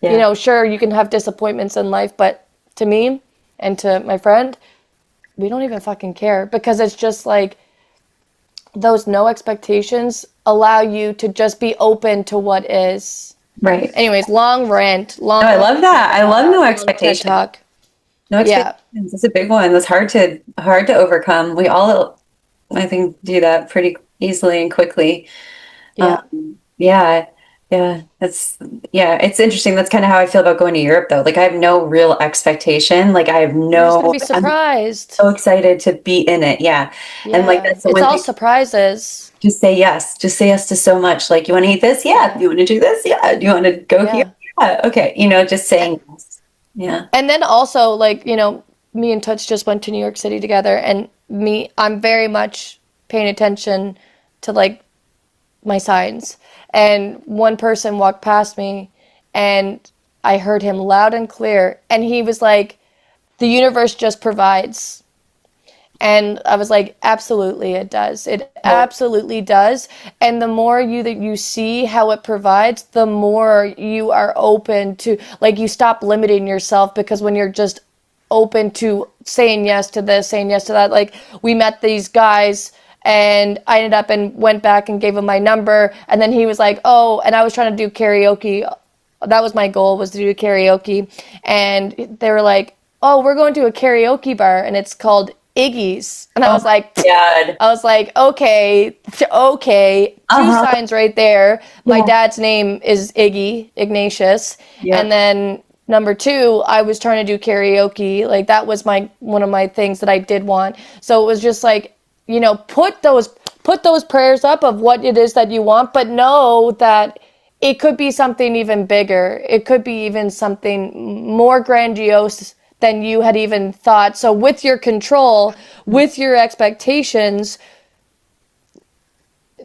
D: Sure, you can have disappointments in life, but to me and to my friend, we don't even fucking care because it's just like those no expectations allow you to just be open to what is.
C: Right.
D: Anyways, long rant.
C: I love that. I love no expectations.
D: Talk.
C: No expectations. It's a big one. That's hard to overcome. We all, I think, do that pretty easily and quickly. It's interesting. That's kind of how I feel about going to Europe, though. Like I have no real expectation. Like I have
D: You're just gonna be surprised.
C: I'm so excited to be in it. Yeah. And like that's
D: it's all surprises.
C: Just say yes. Just say yes to so much. Like you want to eat this? Yeah. Do you want to do this? Yeah. Do you want to go here? Yeah. Okay. Just saying yes. Yeah.
D: And then also, like, me and Touch just went to New York City together, and I'm very much paying attention to, like, my signs. And one person walked past me, and I heard him loud and clear, and he was like, the universe just provides. And I was like, absolutely it does. It absolutely does. And the more that you see how it provides, the more you are open to, like, you stop limiting yourself, because when you're just open to saying yes to this, saying yes to that, like we met these guys and I ended up and went back and gave him my number. And then he was like, oh, and I was trying to do karaoke. That was my goal, was to do karaoke. And they were like, oh, we're going to a karaoke bar and it's called Iggy's. And I was like, okay, two signs right there. My dad's name is Iggy, Ignatius. And then number two, I was trying to do karaoke. Like that was one of my things that I did want. So it was just like, put those prayers up of what it is that you want, but know that it could be something even bigger. It could be even something more grandiose than you had even thought. So with your control, with your expectations,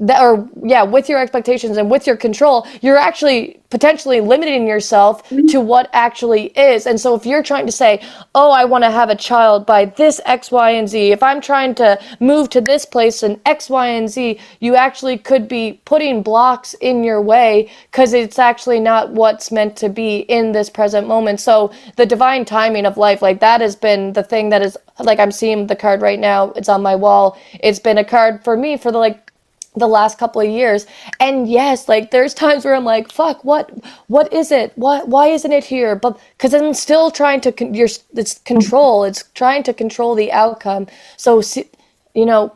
D: with your expectations and with your control, you're actually potentially limiting yourself to what actually is. And so if you're trying to say, oh, I want to have a child by this X, Y, and Z, if I'm trying to move to this place and X, Y, and Z, you actually could be putting blocks in your way because it's actually not what's meant to be in this present moment. So the divine timing of life, like that has been the thing that is, like, I'm seeing the card right now. It's on my wall. It's been a card for me for the last couple of years. And yes, like there's times where I'm like, fuck, what is it? Why isn't it here? But because I'm still trying to it's control. It's trying to control the outcome. So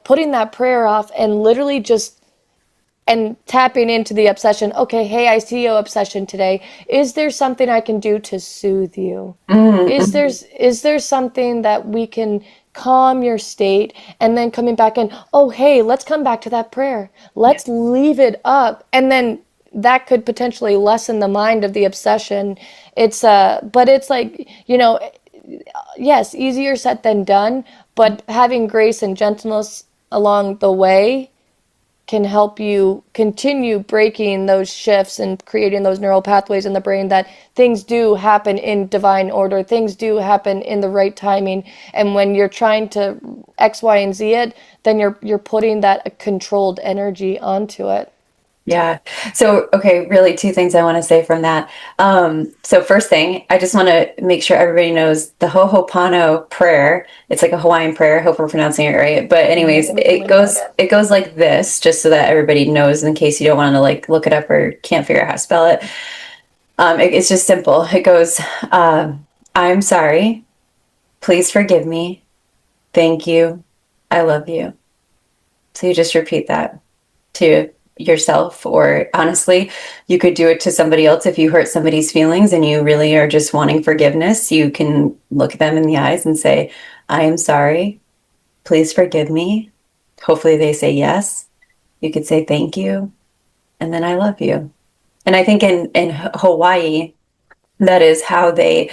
D: putting that prayer off and literally just and tapping into the obsession. Okay, hey, I see your obsession today. Is there something I can do to soothe you? Is there something that we can calm your state? And then coming back in, oh, hey, let's come back to that prayer. Let's leave it up. And then that could potentially lessen the mind of the obsession. But it's like, yes, easier said than done, but having grace and gentleness along the way can help you continue breaking those shifts and creating those neural pathways in the brain, that things do happen in divine order, things do happen in the right timing. And when you're trying to X, Y, and Z it, then you're putting that controlled energy onto it.
C: Yeah. So, okay, really two things I want to say from that. So first thing, I just want to make sure everybody knows the Ho'oponopono prayer. It's like a Hawaiian prayer. I hope we're pronouncing it right. But anyways, it goes like this, just so that everybody knows in case you don't want to like look it up or can't figure out how to spell it. It's just simple. It goes, I'm sorry. Please forgive me. Thank you. I love you. So you just repeat that to yourself, or honestly, you could do it to somebody else. If you hurt somebody's feelings and you really are just wanting forgiveness, you can look them in the eyes and say, I am sorry. Please forgive me. Hopefully they say yes. You could say thank you. And then I love you. And I think in Hawaii, that is how they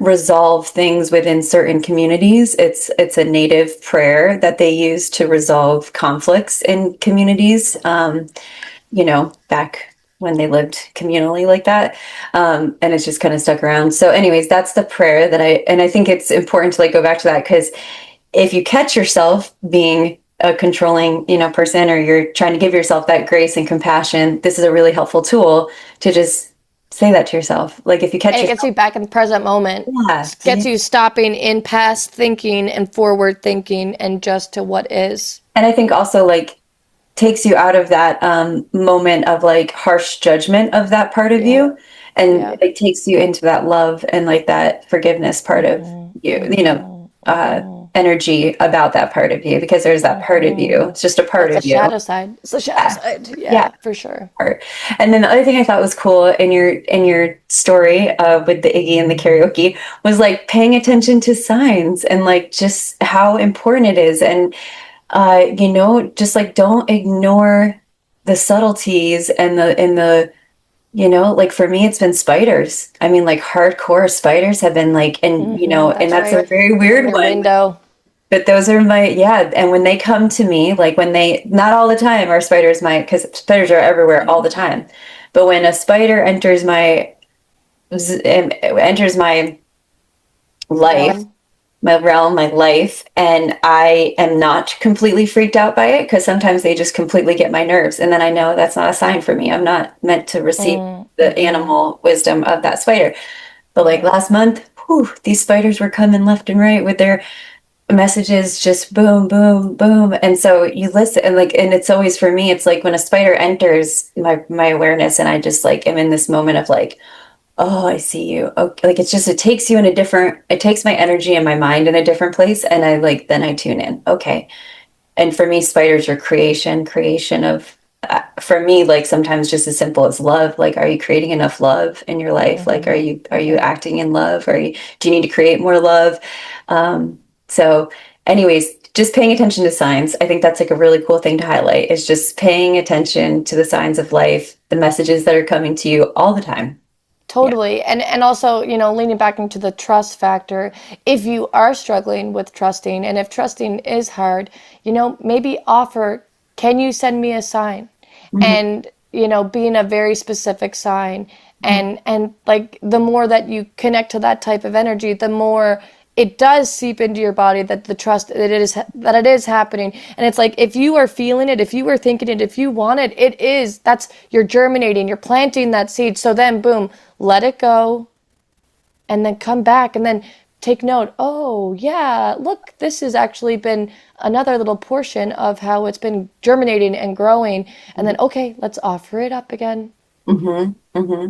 C: resolve things within certain communities. It's a native prayer that they use to resolve conflicts in communities, back when they lived communally like that. And it's just kind of stuck around. So anyways, that's the prayer that I think it's important to like go back to that, because if you catch yourself being a controlling, person, or you're trying to give yourself that grace and compassion, this is a really helpful tool to just say that to yourself. Like if you catch yourself,
D: it gets you back in the present moment. Yeah, gets you stopping in past thinking and forward thinking and just to what is.
C: And I think also like takes you out of that moment of like harsh judgment of that part of you, and it takes you into that love and like that forgiveness part of you, energy about that part of you, because there's that part of you. It's just a part of you.
D: Shadow side. It's the shadow side. Yeah, for sure.
C: And then the other thing I thought was cool in your story with the Iggy and the karaoke was like paying attention to signs and like just how important it is. And just like don't ignore the subtleties and the like for me, it's been spiders. I mean, like hardcore spiders have been like, and that's a very weird one.
D: Window.
C: But those are and when they come to me, like not all the time are spiders because spiders are everywhere all the time. But when a spider enters my life, my realm, my life, and I am not completely freaked out by it, because sometimes they just completely get my nerves. And then I know that's not a sign for me. I'm not meant to receive the animal wisdom of that spider. But like last month, these spiders were coming left and right with their messages, just boom, boom, boom. And so you listen, and it's always for me, it's like when a spider enters my awareness, and I just like am in this moment of like, oh, I see you. Okay. Like it takes you it takes my energy and my mind in a different place. And then I tune in. Okay. And for me, spiders are creation of, for me, like sometimes just as simple as love. Like, are you creating enough love in your life? Like, are you acting in love? Do you need to create more love? So anyways, just paying attention to signs. I think that's like a really cool thing to highlight, is just paying attention to the signs of life, the messages that are coming to you all the time.
D: Totally. Yeah. And also, leaning back into the trust factor, if you are struggling with trusting, and if trusting is hard, maybe offer, can you send me a sign? And, being a very specific sign. And like the more that you connect to that type of energy, the more it does seep into your body that the trust that it is happening. And it's like, if you are feeling it, if you are thinking it, if you want it, you're germinating, you're planting that seed. So then boom, let it go, and then come back, and then take note. Oh yeah, look, this has actually been another little portion of how it's been germinating and growing. And then, okay, let's offer it up again.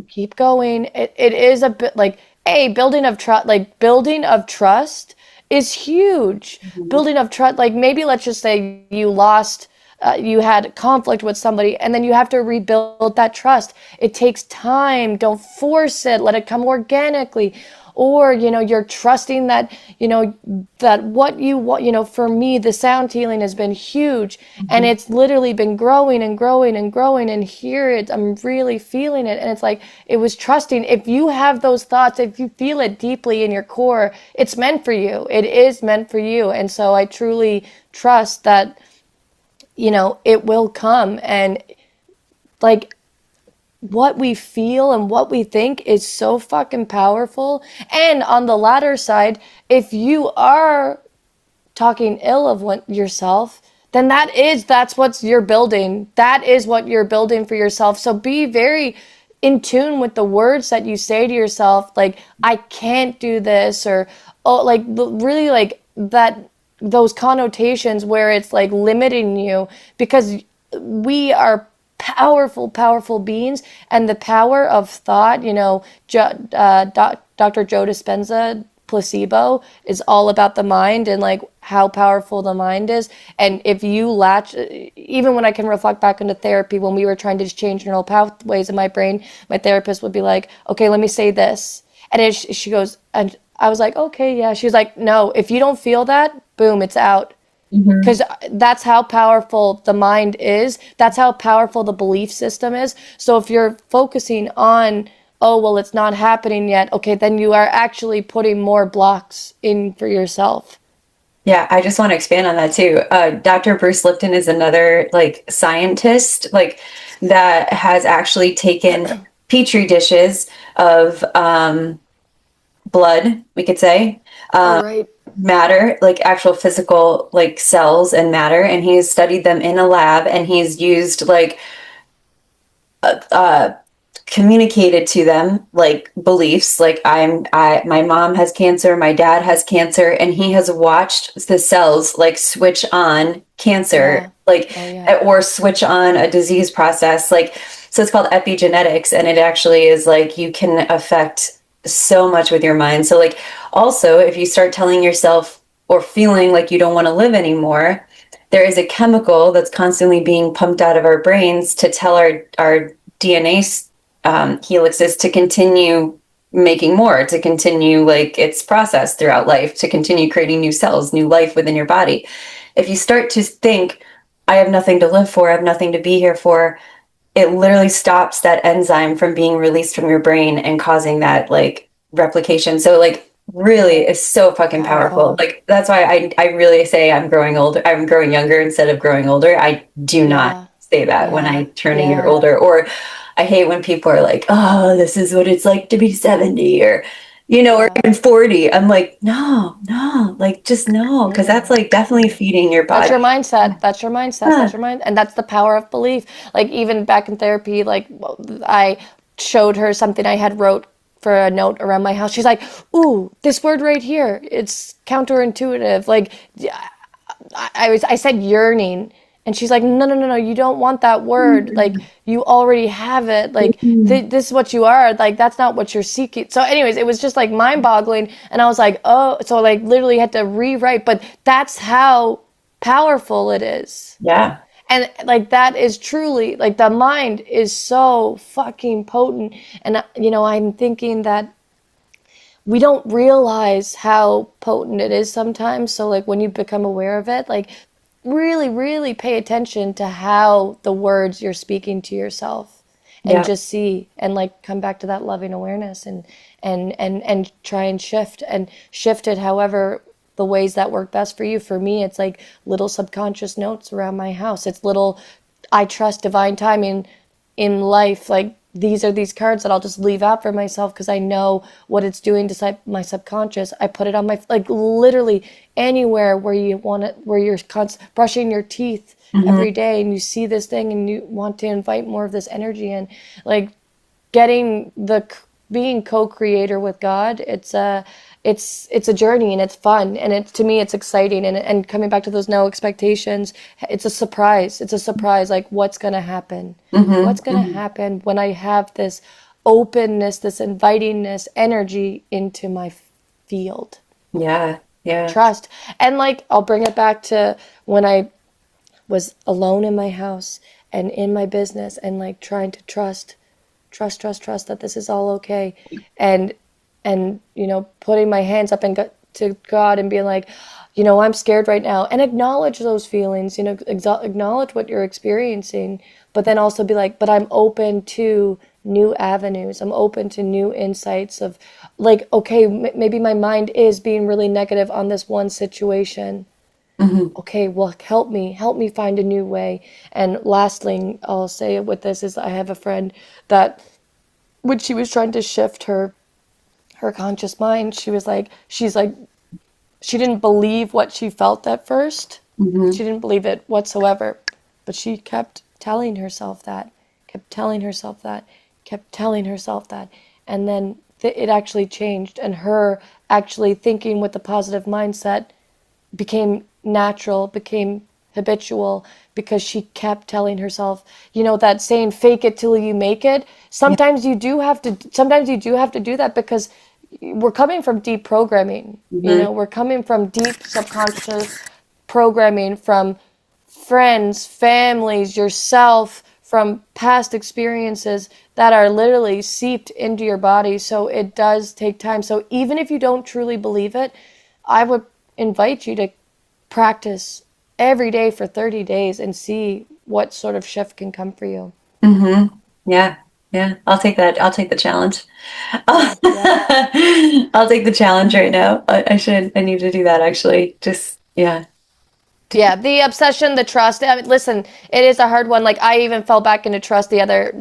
D: Keep going. It is a bit like, building of trust is huge. Building of trust, like maybe let's just say you lost you had conflict with somebody, and then you have to rebuild that trust. It takes time. Don't force it. Let it come organically. Or, you're trusting that, that what you want, for me, the sound healing has been huge, and it's literally been growing and growing and growing, and I'm really feeling it. And it's like, it was trusting. If you have those thoughts, if you feel it deeply in your core, it's meant for you. It is meant for you. And so I truly trust that, it will come. And like, what we feel and what we think is so fucking powerful. And on the latter side, if you are talking ill of yourself, then that's what you're building. That is what you're building for yourself. So be very in tune with the words that you say to yourself, like, I can't do this, or, oh, like, really, like, that, those connotations where it's like limiting you, because we are powerful beings, and the power of thought, Dr. Joe Dispenza, Placebo, is all about the mind and like how powerful the mind is. And if you latch, even when I can reflect back into therapy, when we were trying to change neural pathways in my brain, my therapist would be like, okay, let me say this. And she goes, and I was like, okay, yeah. She was like, no, if you don't feel that, boom, it's out. Because that's how powerful the mind is. That's how powerful the belief system is. So if you're focusing on, oh, well, it's not happening yet, okay, then you are actually putting more blocks in for yourself.
C: Yeah, I just want to expand on that too. Dr. Bruce Lipton is another like scientist like that has actually taken petri dishes of blood, we could say,
D: Right.
C: matter, like actual physical like cells and matter, and he's studied them in a lab, and he's used like communicated to them like beliefs, like my mom has cancer, my dad has cancer, and he has watched the cells like switch on cancer, or switch on a disease process, like, so it's called epigenetics, and it actually is like you can affect so much with your mind. So like, also, if you start telling yourself or feeling like you don't want to live anymore, there is a chemical that's constantly being pumped out of our brains to tell our DNA helixes to continue making more, to continue like its process throughout life, to continue creating new cells, new life within your body. If you start to think, I have nothing to live for, I have nothing to be here for, it literally stops that enzyme from being released from your brain and causing that like replication. So like, really, it's so fucking powerful. Like, that's why I really say I'm growing older. I'm growing younger instead of growing older. I do not say that when I turn a year older. Or I hate when people are like, oh, this is what it's like to be 70, or or even 40. I'm like, no, like, just no, because that's like definitely feeding your body.
D: That's your mindset. That's your mindset. That's your mind. And that's the power of belief. Like, even back in therapy, like, I showed her something I had wrote for a note around my house. She's like, ooh, this word right here, it's counterintuitive. Like, I said yearning. And she's like, no, you don't want that word. Like, you already have it. Like, this is what you are. Like, that's not what you're seeking. So anyways, it was just like mind boggling. And I was like, oh, so like literally had to rewrite, but that's how powerful it is.
C: Yeah.
D: And like, that is truly, like, the mind is so fucking potent. And, I'm thinking that we don't realize how potent it is sometimes. So like, when you become aware of it, like, really, really pay attention to how the words you're speaking to yourself, and just see, and like, come back to that loving awareness, and try and shift it however the ways that work best for you. For me, it's like little subconscious notes around my house. It's little, I trust divine timing in life. Like, these are these cards that I'll just leave out for myself because I know what it's doing to my subconscious. I put it on my, like, literally anywhere where you want it, where you're brushing your teeth every day and you see this thing and you want to invite more of this energy in. Like, being co-creator with God, it's a journey, and it's fun, and to me it's exciting, and coming back to those no expectations, it's a surprise. Like, what's going to happen? What's going to happen when I have this openness, this invitingness energy into my field?
C: Yeah.
D: Trust. And like, I'll bring it back to when I was alone in my house and in my business and like trying to trust that this is all okay. And putting my hands up and to God and being like, I'm scared right now, and acknowledge those feelings, acknowledge what you're experiencing, but then also be like, but I'm open to new avenues. I'm open to new insights of like, okay, maybe my mind is being really negative on this one situation. Okay, well, help me find a new way. And lastly, I'll say with this is I have a friend that when she was trying to shift her conscious mind, she's like, she didn't believe what she felt at first. She didn't believe it whatsoever. But she kept telling herself that, kept telling herself that, kept telling herself that. And then it actually changed. And her actually thinking with a positive mindset became natural, became habitual, because she kept telling herself, that saying, fake it till you make it. Sometimes you do have to do that, because we're coming from deep programming. We're coming from deep subconscious programming from friends, families, yourself, from past experiences that are literally seeped into your body. So it does take time. So even if you don't truly believe it, I would invite you to practice every day for 30 days and see what sort of shift can come for you.
C: Yeah. I'll take that. I'll take the challenge. I'll take the challenge right now. I need to do that, actually. Just, yeah.
D: Yeah, the obsession, the trust. I mean, listen, it is a hard one. Like, I even fell back into trust the other,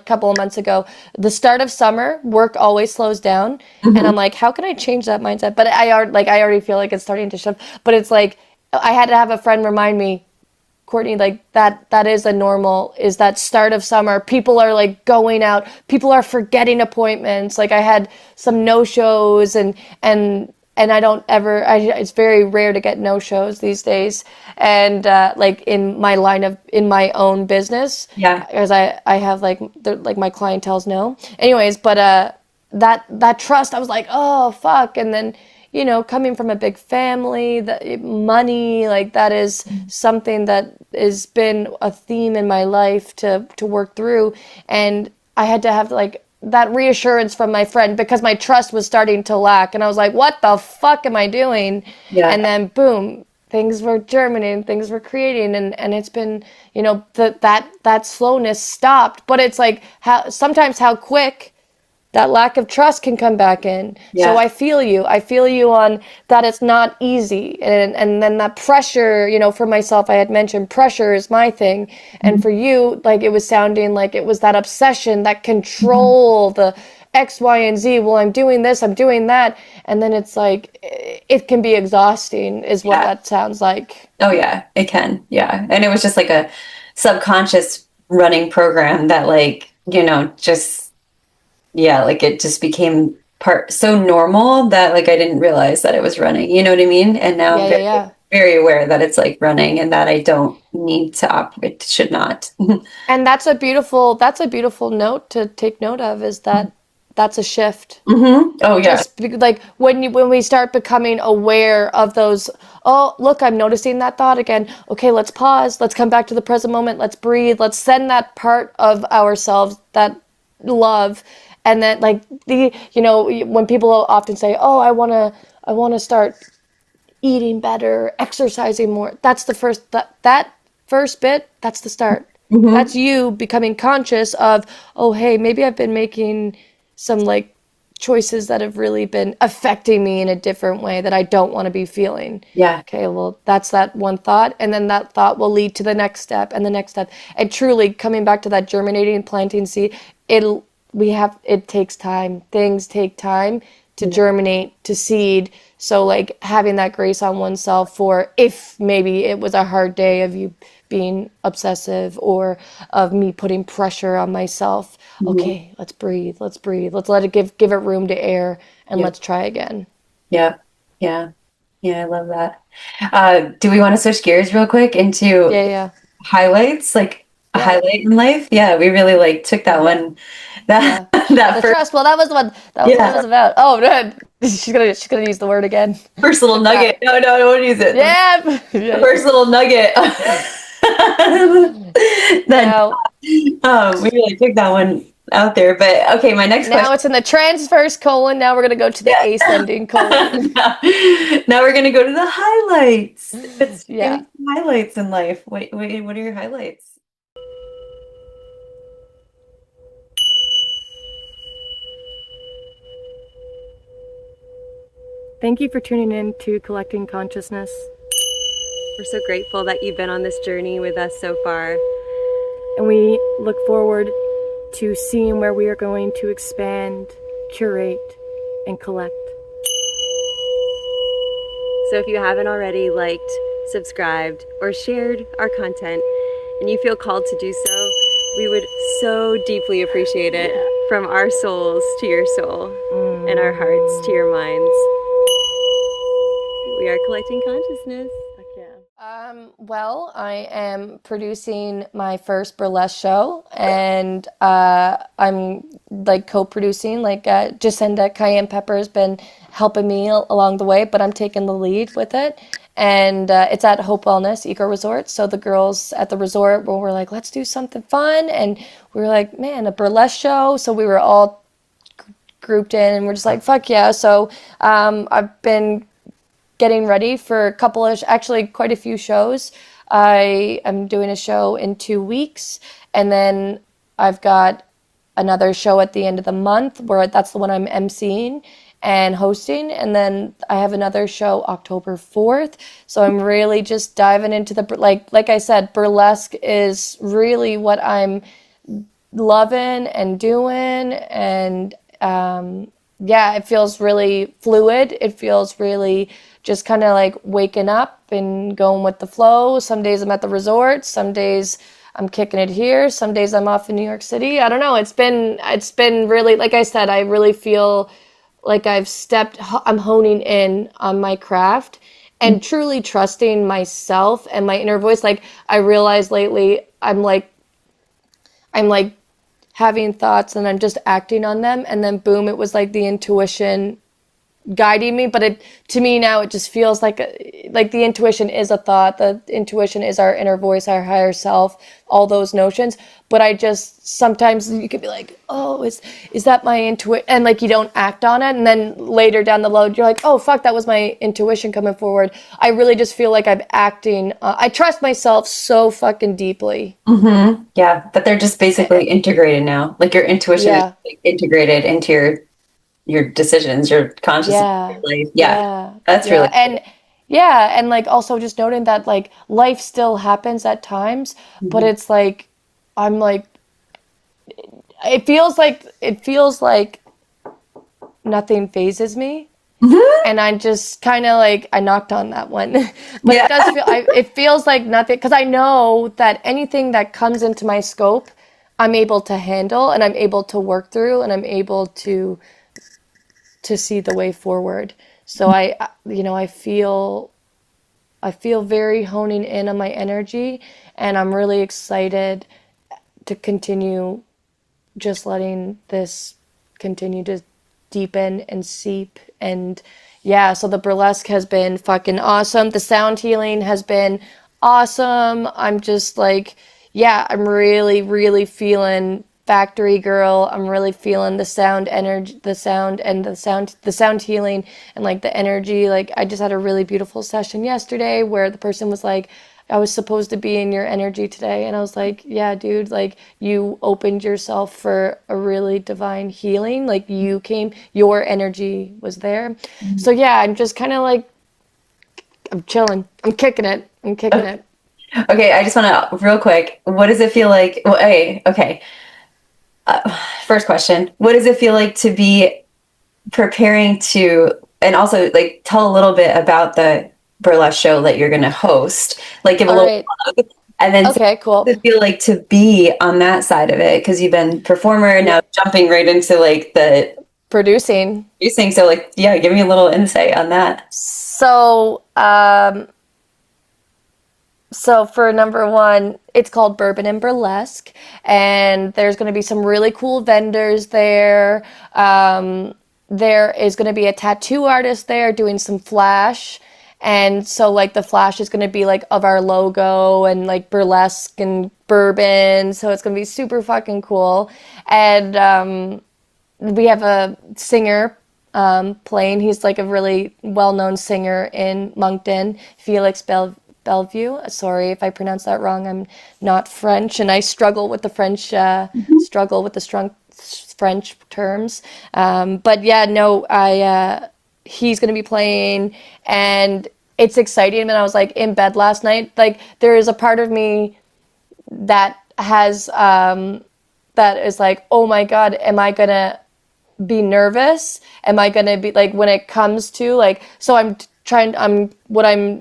D: couple of months ago. The start of summer, work always slows down. And I'm like, how can I change that mindset? But I already feel like it's starting to shift. But it's like, I had to have a friend remind me, Courtney, like that is that start of summer. People are like going out. People are forgetting appointments. Like, I had some no-shows and it's very rare to get no-shows these days. And like in my own business, because I have my clientele's know. Anyways, but that trust, I was like, oh fuck. And then, coming from a big family, money, like that is something that has been a theme in my life to work through. And I had to have that reassurance from my friend, because my trust was starting to lack. And I was like, what the fuck am I doing? Yeah. And then boom, things were germinating, things were creating. And it's been, that slowness stopped. But it's like sometimes how quick that lack of trust can come back in. Yeah. So I feel you on that. It's not easy. And then that pressure, for myself, I had mentioned pressure is my thing. And for you, like, it was sounding like it was that obsession, that control, the X, Y, and Z. Well, I'm doing this, I'm doing that. And then it's like, it can be exhausting is what that sounds like.
C: Oh yeah, it can. Yeah. And it was just like a subconscious running program that it just became so normal that I didn't realize that it was running, you know what I mean? And now I'm very aware that it's running, and that I don't need to operate, should not.
D: And that's a beautiful note to take note of, is that that's a shift.
C: Oh yeah.
D: Just when we start becoming aware of those, oh look, I'm noticing that thought again. Okay, let's pause. Let's come back to the present moment. Let's breathe. Let's send that part of ourselves, that love. And then when people often say, oh, I want to start eating better, exercising more. That's the first, that first bit, that's the start. That's you becoming conscious of, oh, hey, maybe I've been making some choices that have really been affecting me in a different way that I don't want to be feeling.
C: Yeah. Okay,
D: well, that's that one thought. And then that thought will lead to the next step and the next step. And truly coming back to that germinating, planting seed, it takes time. Things take time to germinate, to seed. So having that grace on oneself for, if maybe it was a hard day of you being obsessive or of me putting pressure on myself. Okay, let's breathe. Let's let it give it room to air, and let's try again.
C: Yeah. I love that. Do we want to switch gears real quick into highlights? A highlight in life? Yeah, we really took that one. That
D: the first trust. Well, that was what it was about. Oh, good. She's gonna use the word again.
C: First little nugget. No, I won't use it.
D: Yeah.
C: The first little nugget. That we really took that one out there. But okay, my next question.
D: Now it's in the transverse colon. Now we're gonna go to the ascending colon.
C: Now we're gonna go to the highlights.
D: Yeah.
C: Give me some highlights in life. What are your highlights?
B: Thank you for tuning in to Collecting Consciousness.
A: We're so grateful that you've been on this journey with us so far.
B: And we look forward to seeing where we are going to expand, curate, and collect.
A: So if you haven't already liked, subscribed, or shared our content, and you feel called to do so, we would so deeply appreciate it. From our souls to your soul, and our hearts to your minds. We are collecting consciousness.
D: Well, I am producing my first burlesque show, and I'm like co-producing. Like Jacinda Cayenne Pepper has been helping me along the way, but I'm taking the lead with it. And it's at Hope Wellness Eco Resort. So the girls at the resort were like, let's do something fun. And we were like, man, a burlesque show. So we were all grouped in, and we're just like, fuck yeah. So I've been getting ready for a couple of, actually quite a few shows. I am doing a show in 2 weeks, and then I've got another show at the end of the month where that's the one I'm emceeing and hosting, and then I have another show October 4th. So I'm really just diving into the, like I said, burlesque is really what I'm loving and doing, and yeah, it feels really fluid. It feels really just kind of like waking up and going with the flow. Some days I'm at the resort, some days I'm kicking it here, some days I'm off in New York City. I don't know. It's been really, like I said, I really feel like I'm honing in on my craft and truly trusting myself and my inner voice. Like I realized lately, I'm like having thoughts and I'm just acting on them, and then boom, it was like the intuition guiding me. But to me now, it just feels like the intuition is a thought. The intuition is our inner voice, our higher self, all those notions. But I just, sometimes you could be like, oh, is that my intuition? And like you don't act on it, and then later down the road you're like, oh fuck, that was my intuition coming forward. I really just feel like I'm acting. I trust myself so fucking deeply.
C: Mm-hmm. Yeah, but they're just basically integrated now. Like your intuition is like integrated into your decisions, your consciousness, your life. Yeah. That's really cool.
D: And like also just noting that like life still happens at times, but it's like I'm like, it feels like nothing phases me. And I just kind of like, I knocked on that one, but it does feel, it feels like nothing, because I know that anything that comes into my scope, I'm able to handle, and I'm able to work through, and I'm able to see the way forward. So I feel very honing in on my energy, and I'm really excited to continue just letting this continue to deepen and seep. And yeah, so the burlesque has been fucking awesome. The sound healing has been awesome. I'm just like, yeah, I'm really, really feeling factory girl. I'm really feeling the sound energy, the sound healing, and like the energy. Like I just had a really beautiful session yesterday where the person was like, I was supposed to be in your energy today. And I was like, yeah, dude, like you opened yourself for a really divine healing. Like you came, your energy was there. So yeah, I'm just kind of like, I'm chilling. I'm kicking it.
C: Okay, I just want to, real quick, what does it feel like? Well, okay. First question, what does it feel like to be preparing to, and also like tell a little bit about the burlesque show that you're going to host, like give a little plug, and then
D: okay, cool.
C: What does it feel like to be on that side of it? Because you've been performer and now jumping right into like the producing. So like, yeah, give me a little insight on that.
D: So for number one, it's called Bourbon and Burlesque, and there's going to be some really cool vendors there. There is going to be a tattoo artist there doing some flash, And so like the flash is going to be like of our logo and like burlesque and bourbon. So it's going to be super fucking cool. And we have a singer playing. He's like a really well-known singer in Moncton, Felix Bellevue. Sorry if I pronounced that wrong. I'm not French, and I struggle with the strong French terms. But yeah, no, he's going to be playing, and it's exciting. And I was like in bed last night. Like there is a part of me that has that is like, oh my God, am I gonna be nervous? Am I gonna be like, when it comes to like, so what I'm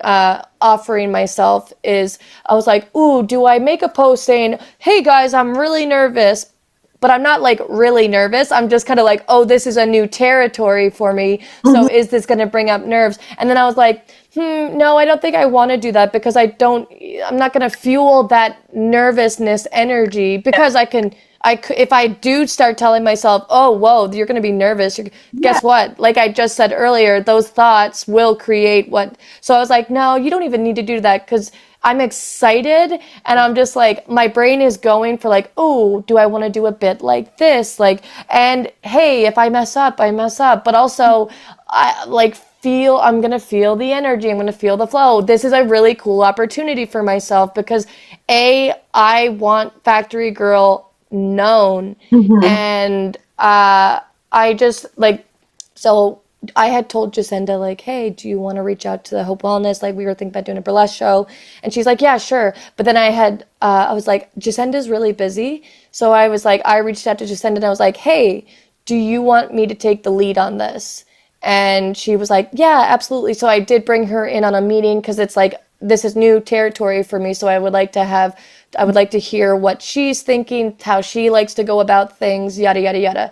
D: offering myself is, I was like, ooh, do I make a post saying, hey guys, I'm really nervous, but I'm not like really nervous. I'm just kind of like, oh, this is a new territory for me. So is this going to bring up nerves? And then I was like, no, I don't think I want to do that, because I'm not going to fuel that nervousness energy, because if I do start telling myself, oh, whoa, you're going to be nervous, guess what? Like I just said earlier, those thoughts will create what. So I was like, no, you don't even need to do that, because I'm excited, and I'm just like, my brain is going for like, oh, do I want to do a bit like this? Like, and hey, if I mess up, I mess up. But also, I'm going to feel the energy. I'm going to feel the flow. This is a really cool opportunity for myself, because I want Factory Girl known. And I just like, so I had told Jacinda, like, hey, do you want to reach out to the Hope Wellness? Like, we were thinking about doing a burlesque show. And she's like, yeah, sure. But then I was like, Jacinda's really busy. So I was like, I reached out to Jacinda and I was like, hey, do you want me to take the lead on this? And she was like, yeah, absolutely. So I did bring her in on a meeting, because it's like, this is new territory for me. So I would like to hear what she's thinking, how she likes to go about things, yada, yada, yada.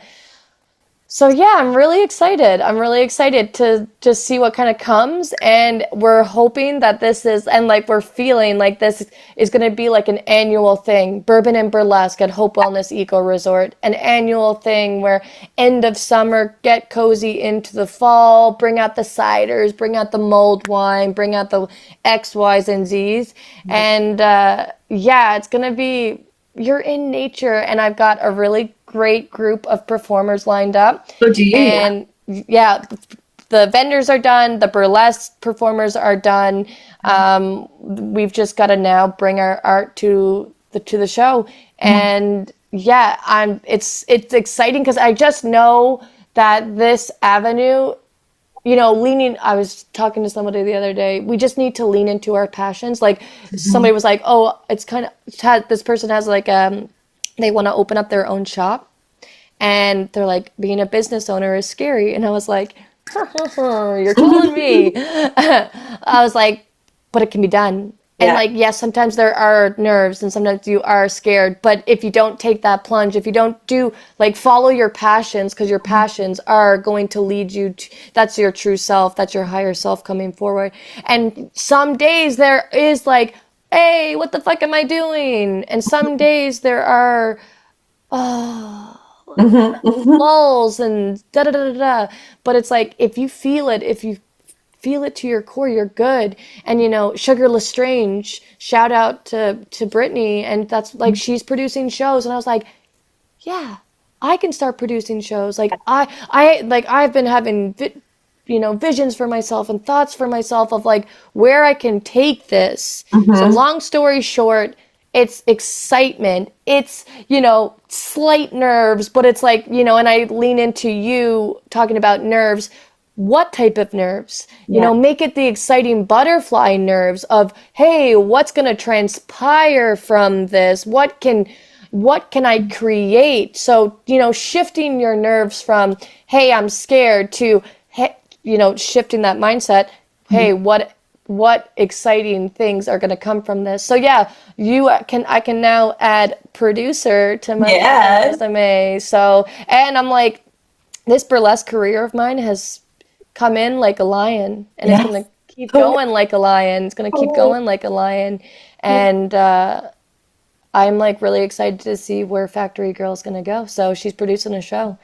D: So yeah, I'm really excited. I'm really excited to just see what kind of comes, and we're hoping that we're feeling like this is going to be like an annual thing, Bourbon and Burlesque at Hope Wellness Eco Resort, an annual thing where end of summer, get cozy into the fall, bring out the ciders, bring out the mulled wine, bring out the X, Y's, and Z's. And it's going to be, you're in nature, and I've got a really great group of performers lined up.
C: Oh, do you?
D: And yeah, the vendors are done, the burlesque performers are done. We've just got to now bring our art to the show. And yeah, it's exciting, because I just know that this avenue, I was talking to somebody the other day, we just need to lean into our passions. Like somebody was like, oh, it's kind of, this person has like, they want to open up their own shop, and they're like, being a business owner is scary. And I was like, you're telling me. I was like, but it can be done. And like, yes, sometimes there are nerves and sometimes you are scared, but if you don't take that plunge, if you don't follow your passions, because your passions are going to lead you to, that's your true self, that's your higher self coming forward. And some days there is like, hey, what the fuck am I doing? And some days there are lulls and da da da da. But it's like, if you feel it to your core, you're good. And Sugar Lestrange, shout out to Brittany, and that's like, she's producing shows, and I was like, yeah, I can start producing shows. Like I've been having visions for myself and thoughts for myself of like where I can take this. So long story short, it's excitement. It's, slight nerves, but it's like, and I lean into you talking about nerves. What type of nerves? Make it the exciting butterfly nerves of, hey, what's going to transpire from this? What can I create? So, shifting your nerves from, hey, I'm scared, to, hey, shifting that mindset, hey, what exciting things are going to come from this? So yeah, I can now add producer to my resume. So, and I'm like, this burlesque career of mine has come in like a lion, and it's going to keep going like a lion. It's going to keep going like a lion. And I'm like really excited to see where Factory Girl is going to go. So she's producing a show.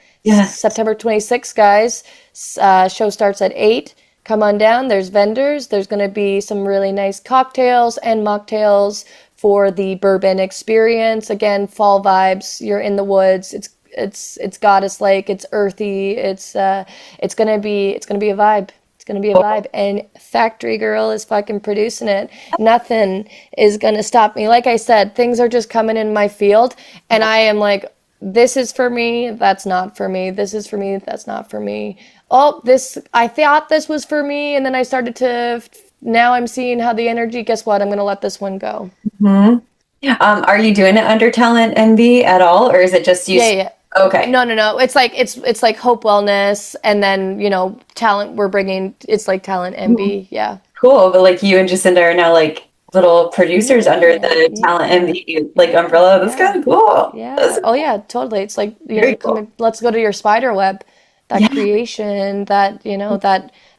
D: September 26th, guys. Show starts at 8. come on down. There's vendors. There's going to be some really nice cocktails and mocktails for the bourbon experience. Again, fall vibes. You're in the woods. It's Goddess Lake. It's earthy. It's gonna be a vibe. It's gonna be a vibe. And Factory Girl is fucking producing it. Nothing is gonna stop me. Like I said, things are just coming in my field, and I am like, this is for me. That's not for me. This is for me. That's not for me. Oh, I thought this was for me, and then I started to. Now I'm seeing how the energy. Guess what? I'm gonna let this one go.
C: Mm-hmm. Are you doing it under Talent NB at all, or is it just you?
D: Yeah.
C: Okay.
D: No. It's like Hope Wellness, and then talent. We're bringing. It's like Talent NB. Yeah.
C: Cool, but like you and Jacinda are now like little producers under the Talent NB like umbrella. That's kind of cool.
D: Yeah. Oh yeah, totally. It's like
C: Cool.
D: let's go to your spider web, that creation, that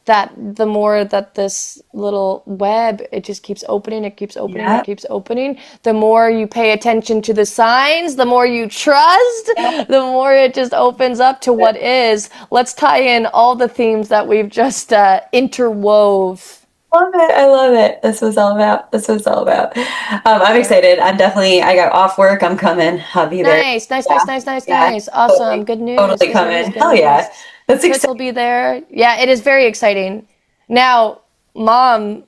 D: that the more that this little web, it just keeps opening, it keeps opening, it keeps opening. The more you pay attention to the signs, the more you trust, the more it just opens up to what is. Let's tie in all the themes that we've just interwove.
C: Love it. I love it. This was all about. I'm excited. I got off work. I'm coming. I'll be there.
D: Nice. Awesome. Good news.
C: Totally coming. Hell yeah. That's
D: Kids
C: exciting.
D: will be there. Yeah, it is very exciting. Now, mom,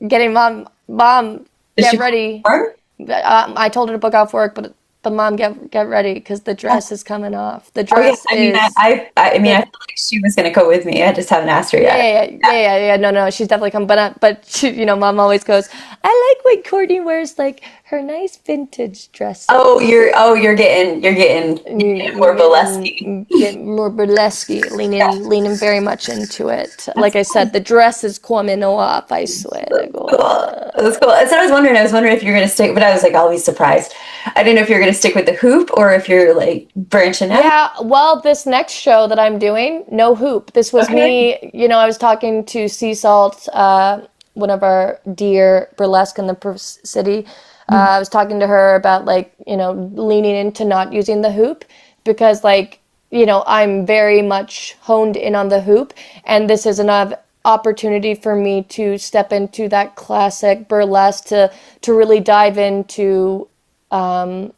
D: get ready. I told her to book off work, but mom, get ready because the dress is coming off. The dress is.
C: I feel like she was gonna go with me. I just haven't asked her yet.
D: Yeah. No, she's definitely coming. But she, mom always goes, I like when Courtney wears like her nice vintage dress.
C: You're getting more burlesque.
D: Get more burlesque, leaning very much into it. Like I said, the dress is coming off. I swear to God.
C: Cool. That's cool. That's what I was wondering. I was wondering if you're gonna stick, but I was like, I'll be surprised. I didn't know if you're gonna stick with the hoop or if you're like branching out.
D: Yeah. Well, this next show that I'm doing, no hoop. This was me. I was talking to Sea Salt, one of our dear burlesque in the city. I was talking to her about leaning into not using the hoop because I'm very much honed in on the hoop, and this is an opportunity for me to step into that classic burlesque to really dive into not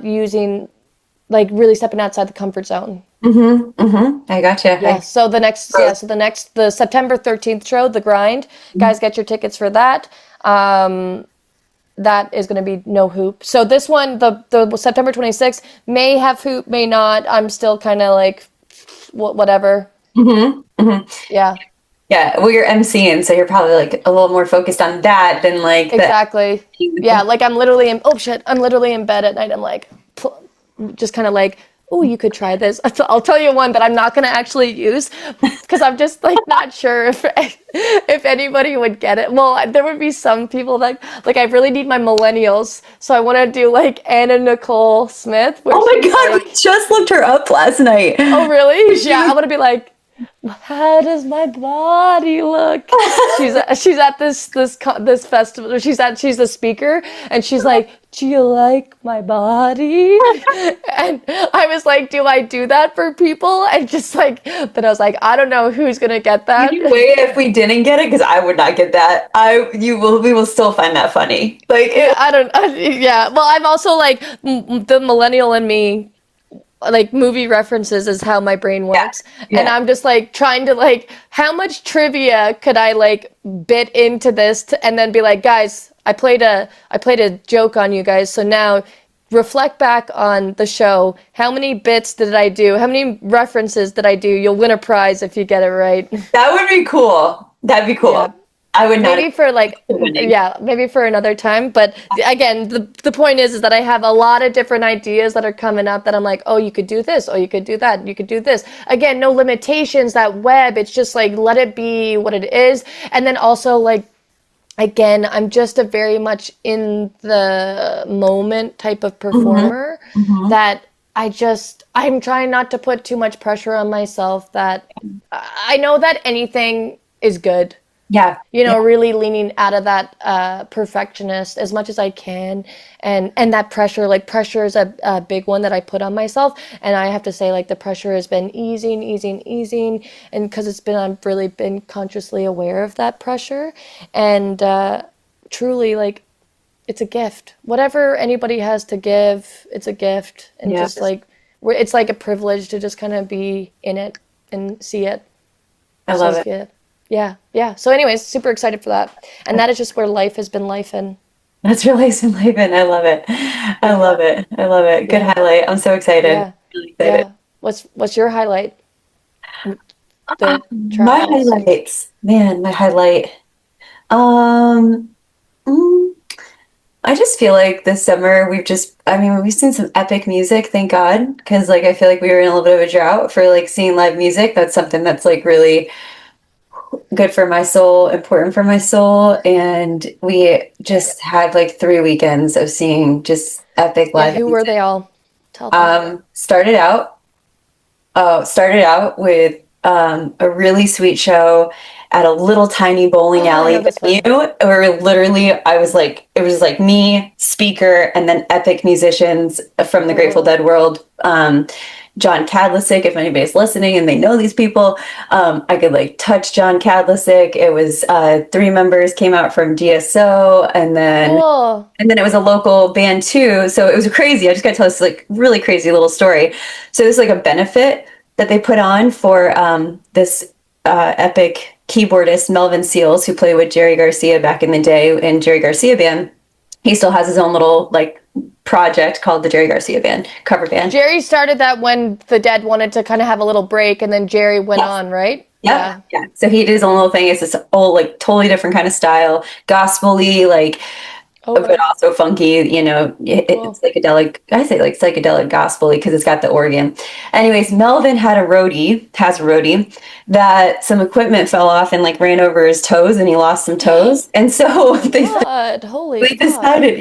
D: using, really stepping outside the comfort zone.
C: I gotcha.
D: Yeah. So the September 13th show, The Grind, guys, get your tickets for that. That is going to be no hoop. So this one, the September 26th, may have hoop, may not. I'm still kind of like, whatever. Yeah.
C: Yeah. Well, you're MCing, so you're probably like a little more focused on that than like
D: exactly. Yeah. Like I'm literally in bed at night. I'm like, just kind of like, oh, you could try this. I'll tell you one that I'm not going to actually use because I'm just not sure if anybody would get it. Well, there would be some people that I really need my millennials. So I want to do Anna Nicole Smith.
C: Oh my God, I just looked her up last night.
D: Oh, really? Yeah, I want to be like, how does my body look? She's at this festival. She's the speaker, and she's like, do you like my body? And I was like, do I do that for people? And then I was like, I don't know who's gonna get that.
C: Wait, if we didn't get it, because I would not get that. We will still find that funny.
D: I don't. Yeah. Well, I'm also the millennial in me. Movie references is how my brain works. Yeah. And I'm just trying to how much trivia could I bit into this and then be like, guys, I played a joke on you guys, so now reflect back on the show. How many bits did I do? How many references did I do? You'll win a prize if you get it right.
C: That would be cool. That'd be cool. Yeah. I would not.
D: Maybe for maybe for another time. But again, the point is that I have a lot of different ideas that are coming up that I'm like, oh, you could do this, oh, you could do that, you could do this. Again, no limitations, that web, it's just let it be what it is. And then also again, I'm just a very much in the moment type of performer that I'm trying not to put too much pressure on myself, that I know that anything is good.
C: Yeah.
D: You know, really leaning out of that perfectionist as much as I can, and that pressure. Like pressure is a big one that I put on myself, and I have to say, like, the pressure has been easing, and because I've really been consciously aware of that pressure, and truly, like, it's a gift. Whatever anybody has to give, it's a gift, and just like it's like a privilege to just kind of be in it and see it.
C: I love it.
D: Yeah. So anyways, super excited for that. And that is just where life has been life in.
C: That's really some life in. I love it. I love it. I love it. Good highlight. I'm so excited.
D: Yeah.
C: Really excited.
D: Yeah. What's your highlight? The
C: My
D: travels.
C: highlights. Man, my highlight. Um, mm, I just feel like this summer we've seen some epic music, thank God, because like I feel like we were in a little bit of a drought for like seeing live music. That's something that's like really good for my soul, important for my soul, and we just had like 3 weekends of seeing just epic
D: Yeah,
C: live
D: who were
C: music.
D: they all? Tell them.
C: Started out with a really sweet show at a little tiny bowling
D: Oh, I know
C: alley
D: this
C: venue
D: one.
C: where literally it was like me, speaker, and then epic musicians from the Grateful Dead world. John Cadlesic, if anybody's listening and they know these people, I could like touch John Cadlesic. It was 3 members came out from DSO,
D: Cool.
C: and then it was a local band too. So it was crazy. I just got to tell this like really crazy little story. So it was like a benefit that they put on for this epic keyboardist, Melvin Seals, who played with Jerry Garcia back in the day in Jerry Garcia Band. He still has his own little like project called the Jerry Garcia Band, cover band.
D: Jerry started that when the Dead wanted to kind of have a little break, and then Jerry went on, right?
C: Yeah. So he did his own little thing. It's this old, like totally different kind of style, gospel-y, like but also funky, you know, it's psychedelic. I say like psychedelic gospel because it's got the organ. Anyways, Melvin has a roadie that some equipment fell off and like ran over his toes and he lost some toes. And so
D: Holy
C: they decided,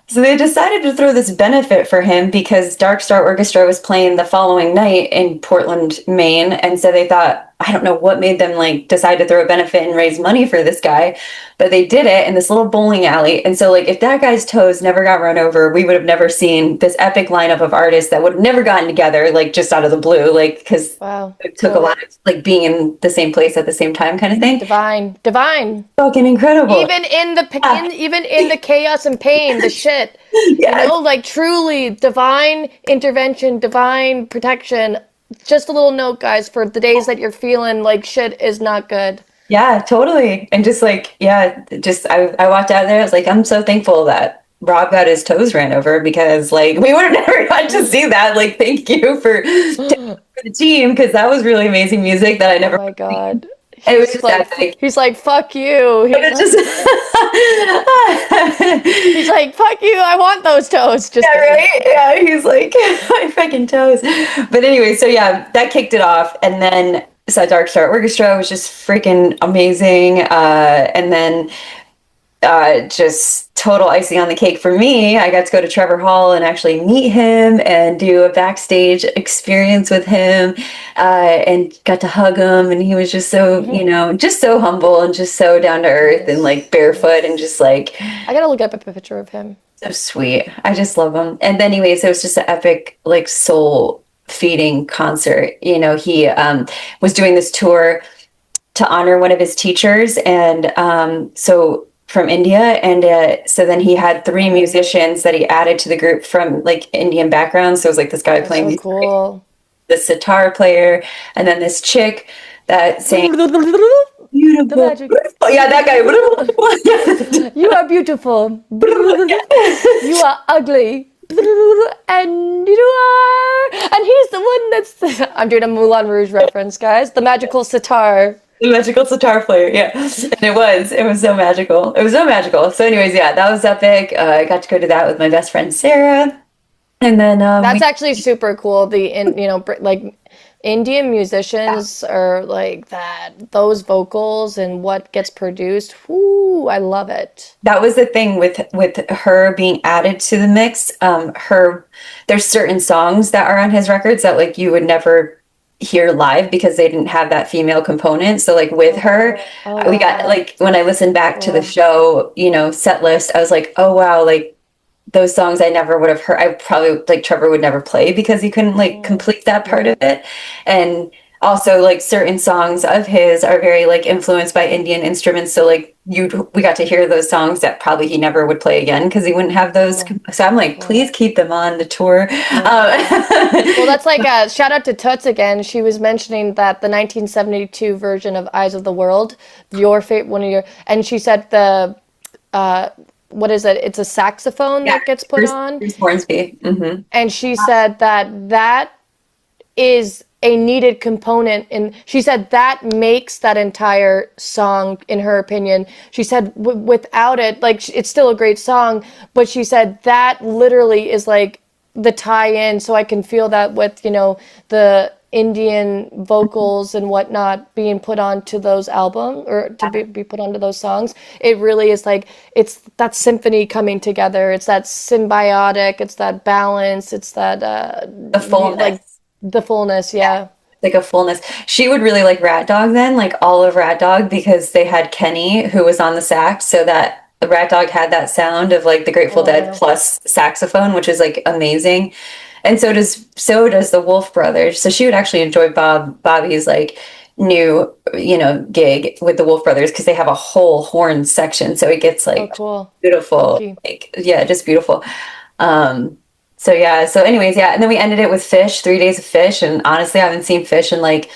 C: so they decided to throw this benefit for him because Dark Star Orchestra was playing the following night in Portland, Maine. And so they thought, I don't know what made them like decide to throw a benefit and raise money for this guy, but they did it in this little bowling alley. And so like if that guy's toes never got run over, we would have never seen this epic lineup of artists that would have never gotten together, like just out of the blue, like because it took a lot of like being in the same place at the same time kind of thing.
D: Divine.
C: Fucking incredible.
D: Even in the chaos and pain, the shit. You know, like truly divine intervention, divine protection. Just a little note, guys, for the days that you're feeling like shit is not good.
C: Yeah, totally. And just like, I walked out there, I was like, I'm so thankful that Rob got his toes ran over because like we would have never got to see that. Like, thank you for the team because that was really amazing music that I never.
D: Oh my God.
C: It was just like,
D: he's like, fuck you. He's like, fuck you. I want those toes. Just
C: right? Yeah, he's like, my fucking toes. But anyway, so yeah, that kicked it off. And then so Dark Star Orchestra was just freaking amazing. And then just total icing on the cake for me. I got to go to Trevor Hall and actually meet him and do a backstage experience with him and got to hug him. And he was just so, just so humble and just so down to earth and like barefoot and just like.
D: I got to look up a picture of him.
C: So sweet. I just love him. And then anyways, it was just an epic, like soul feeding concert. You know, he was doing this tour to honor one of his teachers. And so from India, and so then he had 3 musicians that he added to the group from like Indian backgrounds. So it was like this guy playing
D: so cool.
C: The sitar player, and then this chick that sang beautiful. Yeah, that
D: guy. You are beautiful. You are ugly. And he's the one that's I'm doing a Moulin Rouge reference, guys. The magical sitar.
C: The magical sitar player, yeah. And it was so magical. It was so magical. So anyways, yeah, that was epic. I got to go to that with my best friend Sarah. And then
D: that's actually super cool. Like Indian musicians are like that. Those vocals and what gets produced. Whoo, I love it.
C: That was the thing with her being added to the mix. There's certain songs that are on his records that like you would never hear live because they didn't have that female component. So like with her, we got like, when I listened back to the show, you know, set list, I was like, oh wow, like those songs I never would have heard. I probably, like, Trevor would never play because he couldn't like complete that part of it. And also like certain songs of his are very like influenced by Indian instruments. So like we got to hear those songs that probably he never would play again because he wouldn't have those. So I'm like, please keep them on the tour.
D: Well, that's like a shout out to Toots again. She was mentioning that the 1972 version of Eyes of the World, your favorite, one of your, and she said the, what is it? It's a saxophone that gets put on.
C: Bruce Hornsby. Mm-hmm.
D: And she said that is a needed component, and she said that makes that entire song, in her opinion. She said without it, like, it's still a great song, but she said that literally is like the tie-in, so I can feel that with, you know, the Indian vocals and whatnot being put onto those albums, or to be put onto those songs. It really is like, it's that symphony coming together. It's that symbiotic, it's that balance, it's that
C: The fullness.
D: like the fullness,
C: like a fullness. She would really like Rat Dog then, like all of Rat Dog, because they had Kenny who was on the sax, so that the Rat Dog had that sound of like the Grateful Dead plus saxophone, which is like amazing. And so does the Wolf Brothers. So she would actually enjoy Bobby's like new, you know, gig with the Wolf Brothers because they have a whole horn section, so it gets like beautiful, like just beautiful. So yeah, so anyways, and then we ended it with Fish, 3 days of Fish, and honestly, I haven't seen Fish in like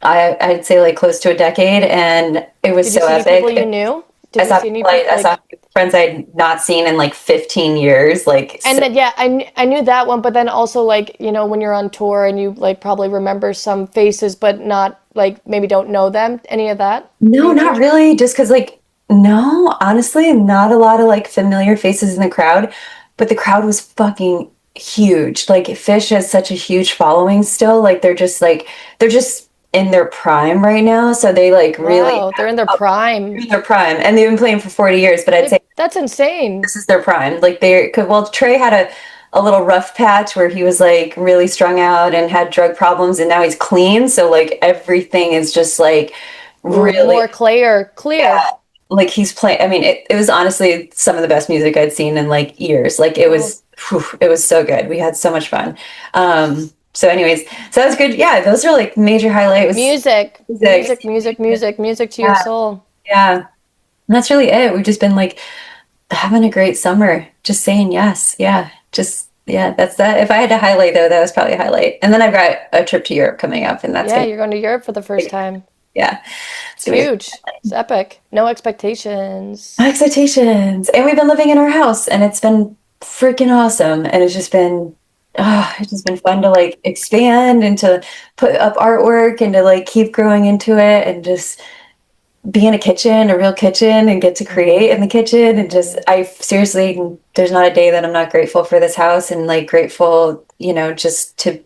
C: I'd say like close to a decade, and it was so epic.
D: People you knew?
C: I saw friends I'd not seen in like 15 years, like.
D: And then I knew that one, but then also like, you know, when you're on tour and you like probably remember some faces, but not like maybe don't know them. Any of that?
C: No, not really. Just because like no, honestly, not a lot of like familiar faces in the crowd, but the crowd was fucking huge. Like Fish has such a huge following still. Like they're just in their prime right now, so they like really
D: they're in their prime.
C: And they've been playing for 40 years, but I'd say
D: that's insane.
C: This is their prime. Like Trey had a little rough patch where he was like really strung out and had drug problems, and now he's clean, so like everything is just like really
D: more clear.
C: Like he's playing, I mean, it was honestly some of the best music I'd seen in like years. Like it was so good. We had so much fun. So anyways, so that was good. Yeah, those are like major highlights.
D: Music to your soul.
C: Yeah. And that's really it. We've just been like having a great summer, just saying yes. That's that. If I had to highlight though, that was probably a highlight. And then I've got a trip to Europe coming up, and that's
D: you're going to Europe for the first time.
C: Yeah.
D: It's huge. It's epic. No expectations.
C: And we've been living in our house, and it's been freaking awesome. And it's just been fun to like expand and to put up artwork and to like keep growing into it and just be in a real kitchen and get to create in the kitchen. And just, I seriously, there's not a day that I'm not grateful for this house, and like grateful, you know, just to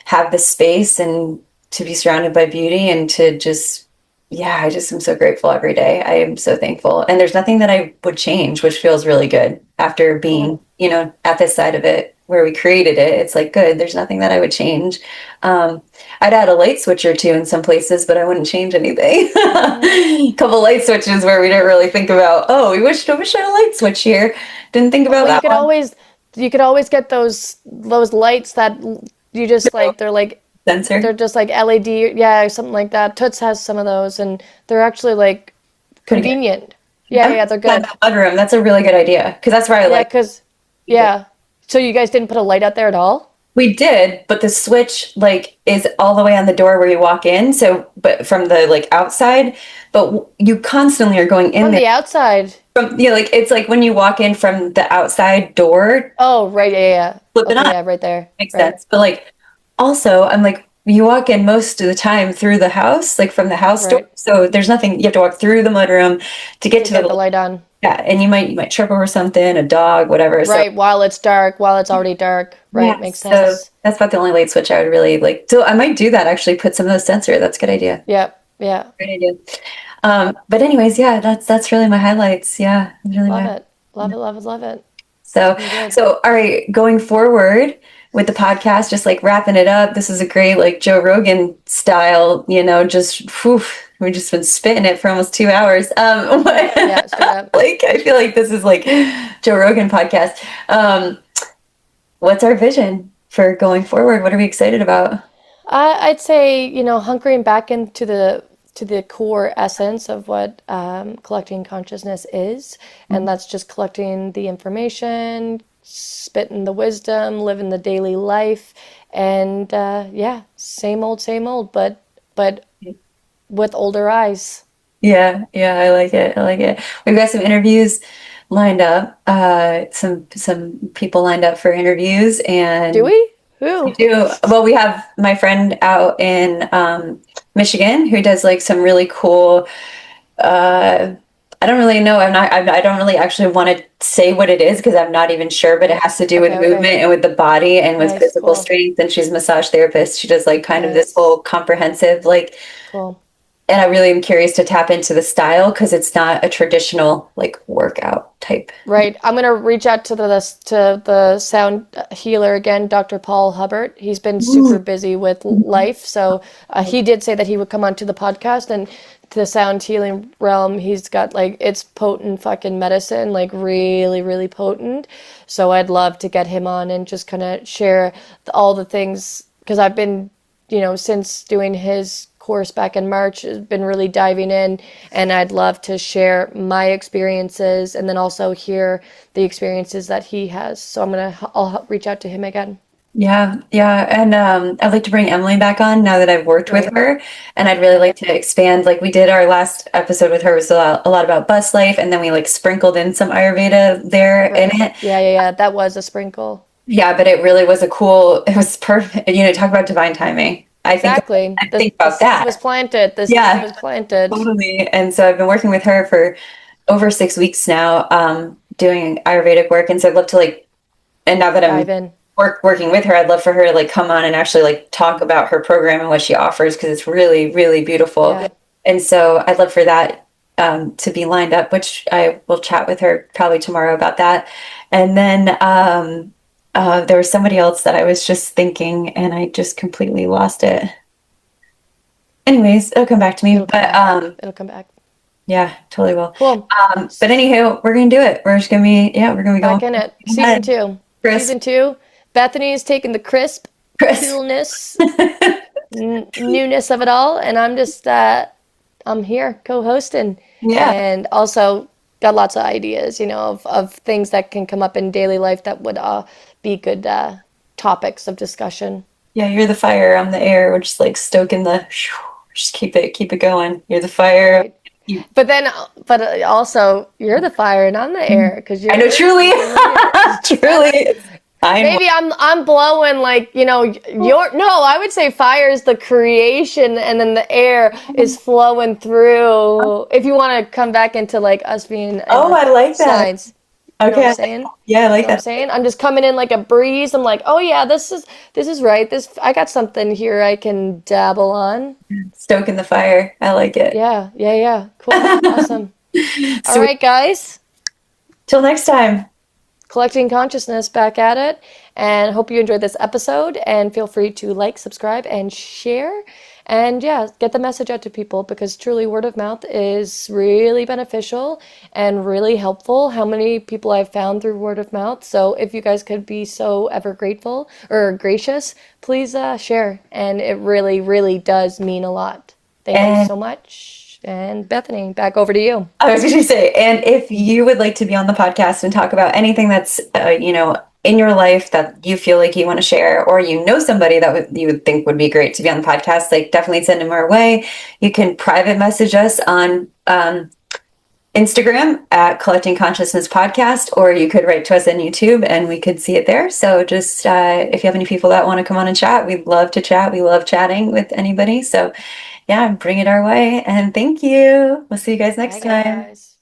C: have the space and to be surrounded by beauty, and to just, I just am so grateful every day. I am so thankful. And there's nothing that I would change, which feels really good after being, you know, at this side of it where we created it. It's like, good. There's nothing that I would change. I'd add a light switch or two in some places, but I wouldn't change anything. A couple light switches where we didn't really think about, we wish I had a light switch here. Didn't think about that.
D: You could always get those lights that you just like, they're like
C: sensor.
D: They're just like LED, something like that. Toots has some of those, and they're actually like convenient. Yeah, they're good.
C: Mudroom, that's a really good idea, because that's where I like.
D: So you guys didn't put a light out there at all?
C: We did, but the switch like is all the way on the door where you walk in. So, but from the like outside, but you constantly are going in
D: from
C: there.
D: The outside.
C: Like it's like when you walk in from the outside door.
D: Oh, right,
C: Flip it on.
D: Yeah, right there.
C: Makes sense. But like, also, I'm like, you walk in most of the time through the house, like from the house door. So there's nothing. You have to walk through the mudroom to get to the
D: light on.
C: Yeah, and you might trip over something, a dog, whatever.
D: Right, while it's dark, while it's already dark. Right, makes sense.
C: So that's about the only light switch I would really like. So I might do that, actually, put some of those sensor. That's a good idea.
D: Yeah.
C: Great idea. But anyways, that's really my highlights. Yeah, really
D: love it.
C: So all right, going forward with the podcast, just like wrapping it up, this is a great like Joe Rogan style, just we've just been spitting it for almost 2 hours.
D: Yeah, straight up.
C: Like I feel like this is like Joe Rogan podcast. What's our vision for going forward? What are we excited about?
D: I'd say, hunkering back into the core essence of what collecting consciousness is, and that's just collecting the information, spitting the wisdom, living the daily life, and same old, but with older eyes.
C: Yeah, I like it. We've got some interviews lined up. Some people lined up for interviews, and
D: Do we? Who?
C: do. Well, we have my friend out in Michigan who does like some really cool. I don't really know. I don't really actually want to say what it is because I'm not even sure. But it has to do with movement and with the body and with physical strength. And she's a massage therapist. She does like kind of this whole comprehensive like.
D: Cool.
C: And I really am curious to tap into the style because it's not a traditional like workout type.
D: Right. I'm gonna reach out to the sound healer again, Dr. Paul Hubbard. He's been super busy with life, so he did say that he would come onto the podcast. And the sound healing realm, he's got like it's potent fucking medicine, like really, really potent. So I'd love to get him on and just kind of share all the things because I've been, since doing his course back in March, has been really diving in, and I'd love to share my experiences and then also hear the experiences that he has. So I'll reach out to him again.
C: Yeah. And I'd like to bring Emily back on now that I've worked with her. And I'd really like to expand. Like we did our last episode with her was a lot about bus life. And then we like sprinkled in some Ayurveda there in it.
D: Yeah. That was a sprinkle.
C: Yeah, but it really was it was perfect. Talk about divine timing. I think about that.
D: It was planted. This was planted.
C: Totally. And so I've been working with her for over 6 weeks now, doing Ayurvedic work. And so I'd love to and now that I'm working with her, I'd love for her to come on and actually talk about her program and what she offers because it's really, really beautiful. Yeah. And so I'd love for that to be lined up, which I will chat with her probably tomorrow about that. And then there was somebody else that I was just thinking and I just completely lost it. Anyways, it'll come back to me.
D: It'll come back.
C: Yeah, totally will.
D: Cool.
C: But anywho, we're gonna do it. We're just gonna be we're gonna be
D: back in it. Season 2. Season 2. Bethany is taking the crisp, coolness, newness of it all, and I'm just I'm here co-hosting.
C: Yeah.
D: And also got lots of ideas, of things that can come up in daily life that would be good topics of discussion.
C: Yeah, you're the fire, I'm the air. We're just stoking just keep it going. You're the fire.
D: Right. But also you're the fire and I'm the air because
C: I know truly. Truly.
D: Maybe I'm blowing I would say fire is the creation and then the air is flowing through. If you want to come back into us being
C: I like that.
D: Signs. You know what I'm saying?
C: Yeah, I like that.
D: I'm saying? I'm just coming in like a breeze. I'm like, oh yeah, this is right. I got something here I can dabble on.
C: Stoking the fire. I like it.
D: Yeah. Cool. Awesome. All right, guys.
C: Till next time.
D: Collecting Consciousness back at it. And hope you enjoyed this episode. And feel free to subscribe, and share. And get the message out to people because truly word of mouth is really beneficial and really helpful. How many people I've found through word of mouth. So if you guys could be so ever grateful or gracious, please share. And it really, really does mean a lot. Thank you so much. And Bethany, back over to you.
C: I was going to say, and if you would like to be on the podcast and talk about anything that's, in your life that you feel like you want to share, or somebody that you would think would be great to be on the podcast, definitely send them our way. You can private message us on Instagram at Collecting Consciousness Podcast, or you could write to us on YouTube and we could see it there. So just if you have any people that want to come on and chat, we'd love to chat. We love chatting with anybody. So bring it our way. And thank you. We'll see you guys next time.
D: Guys.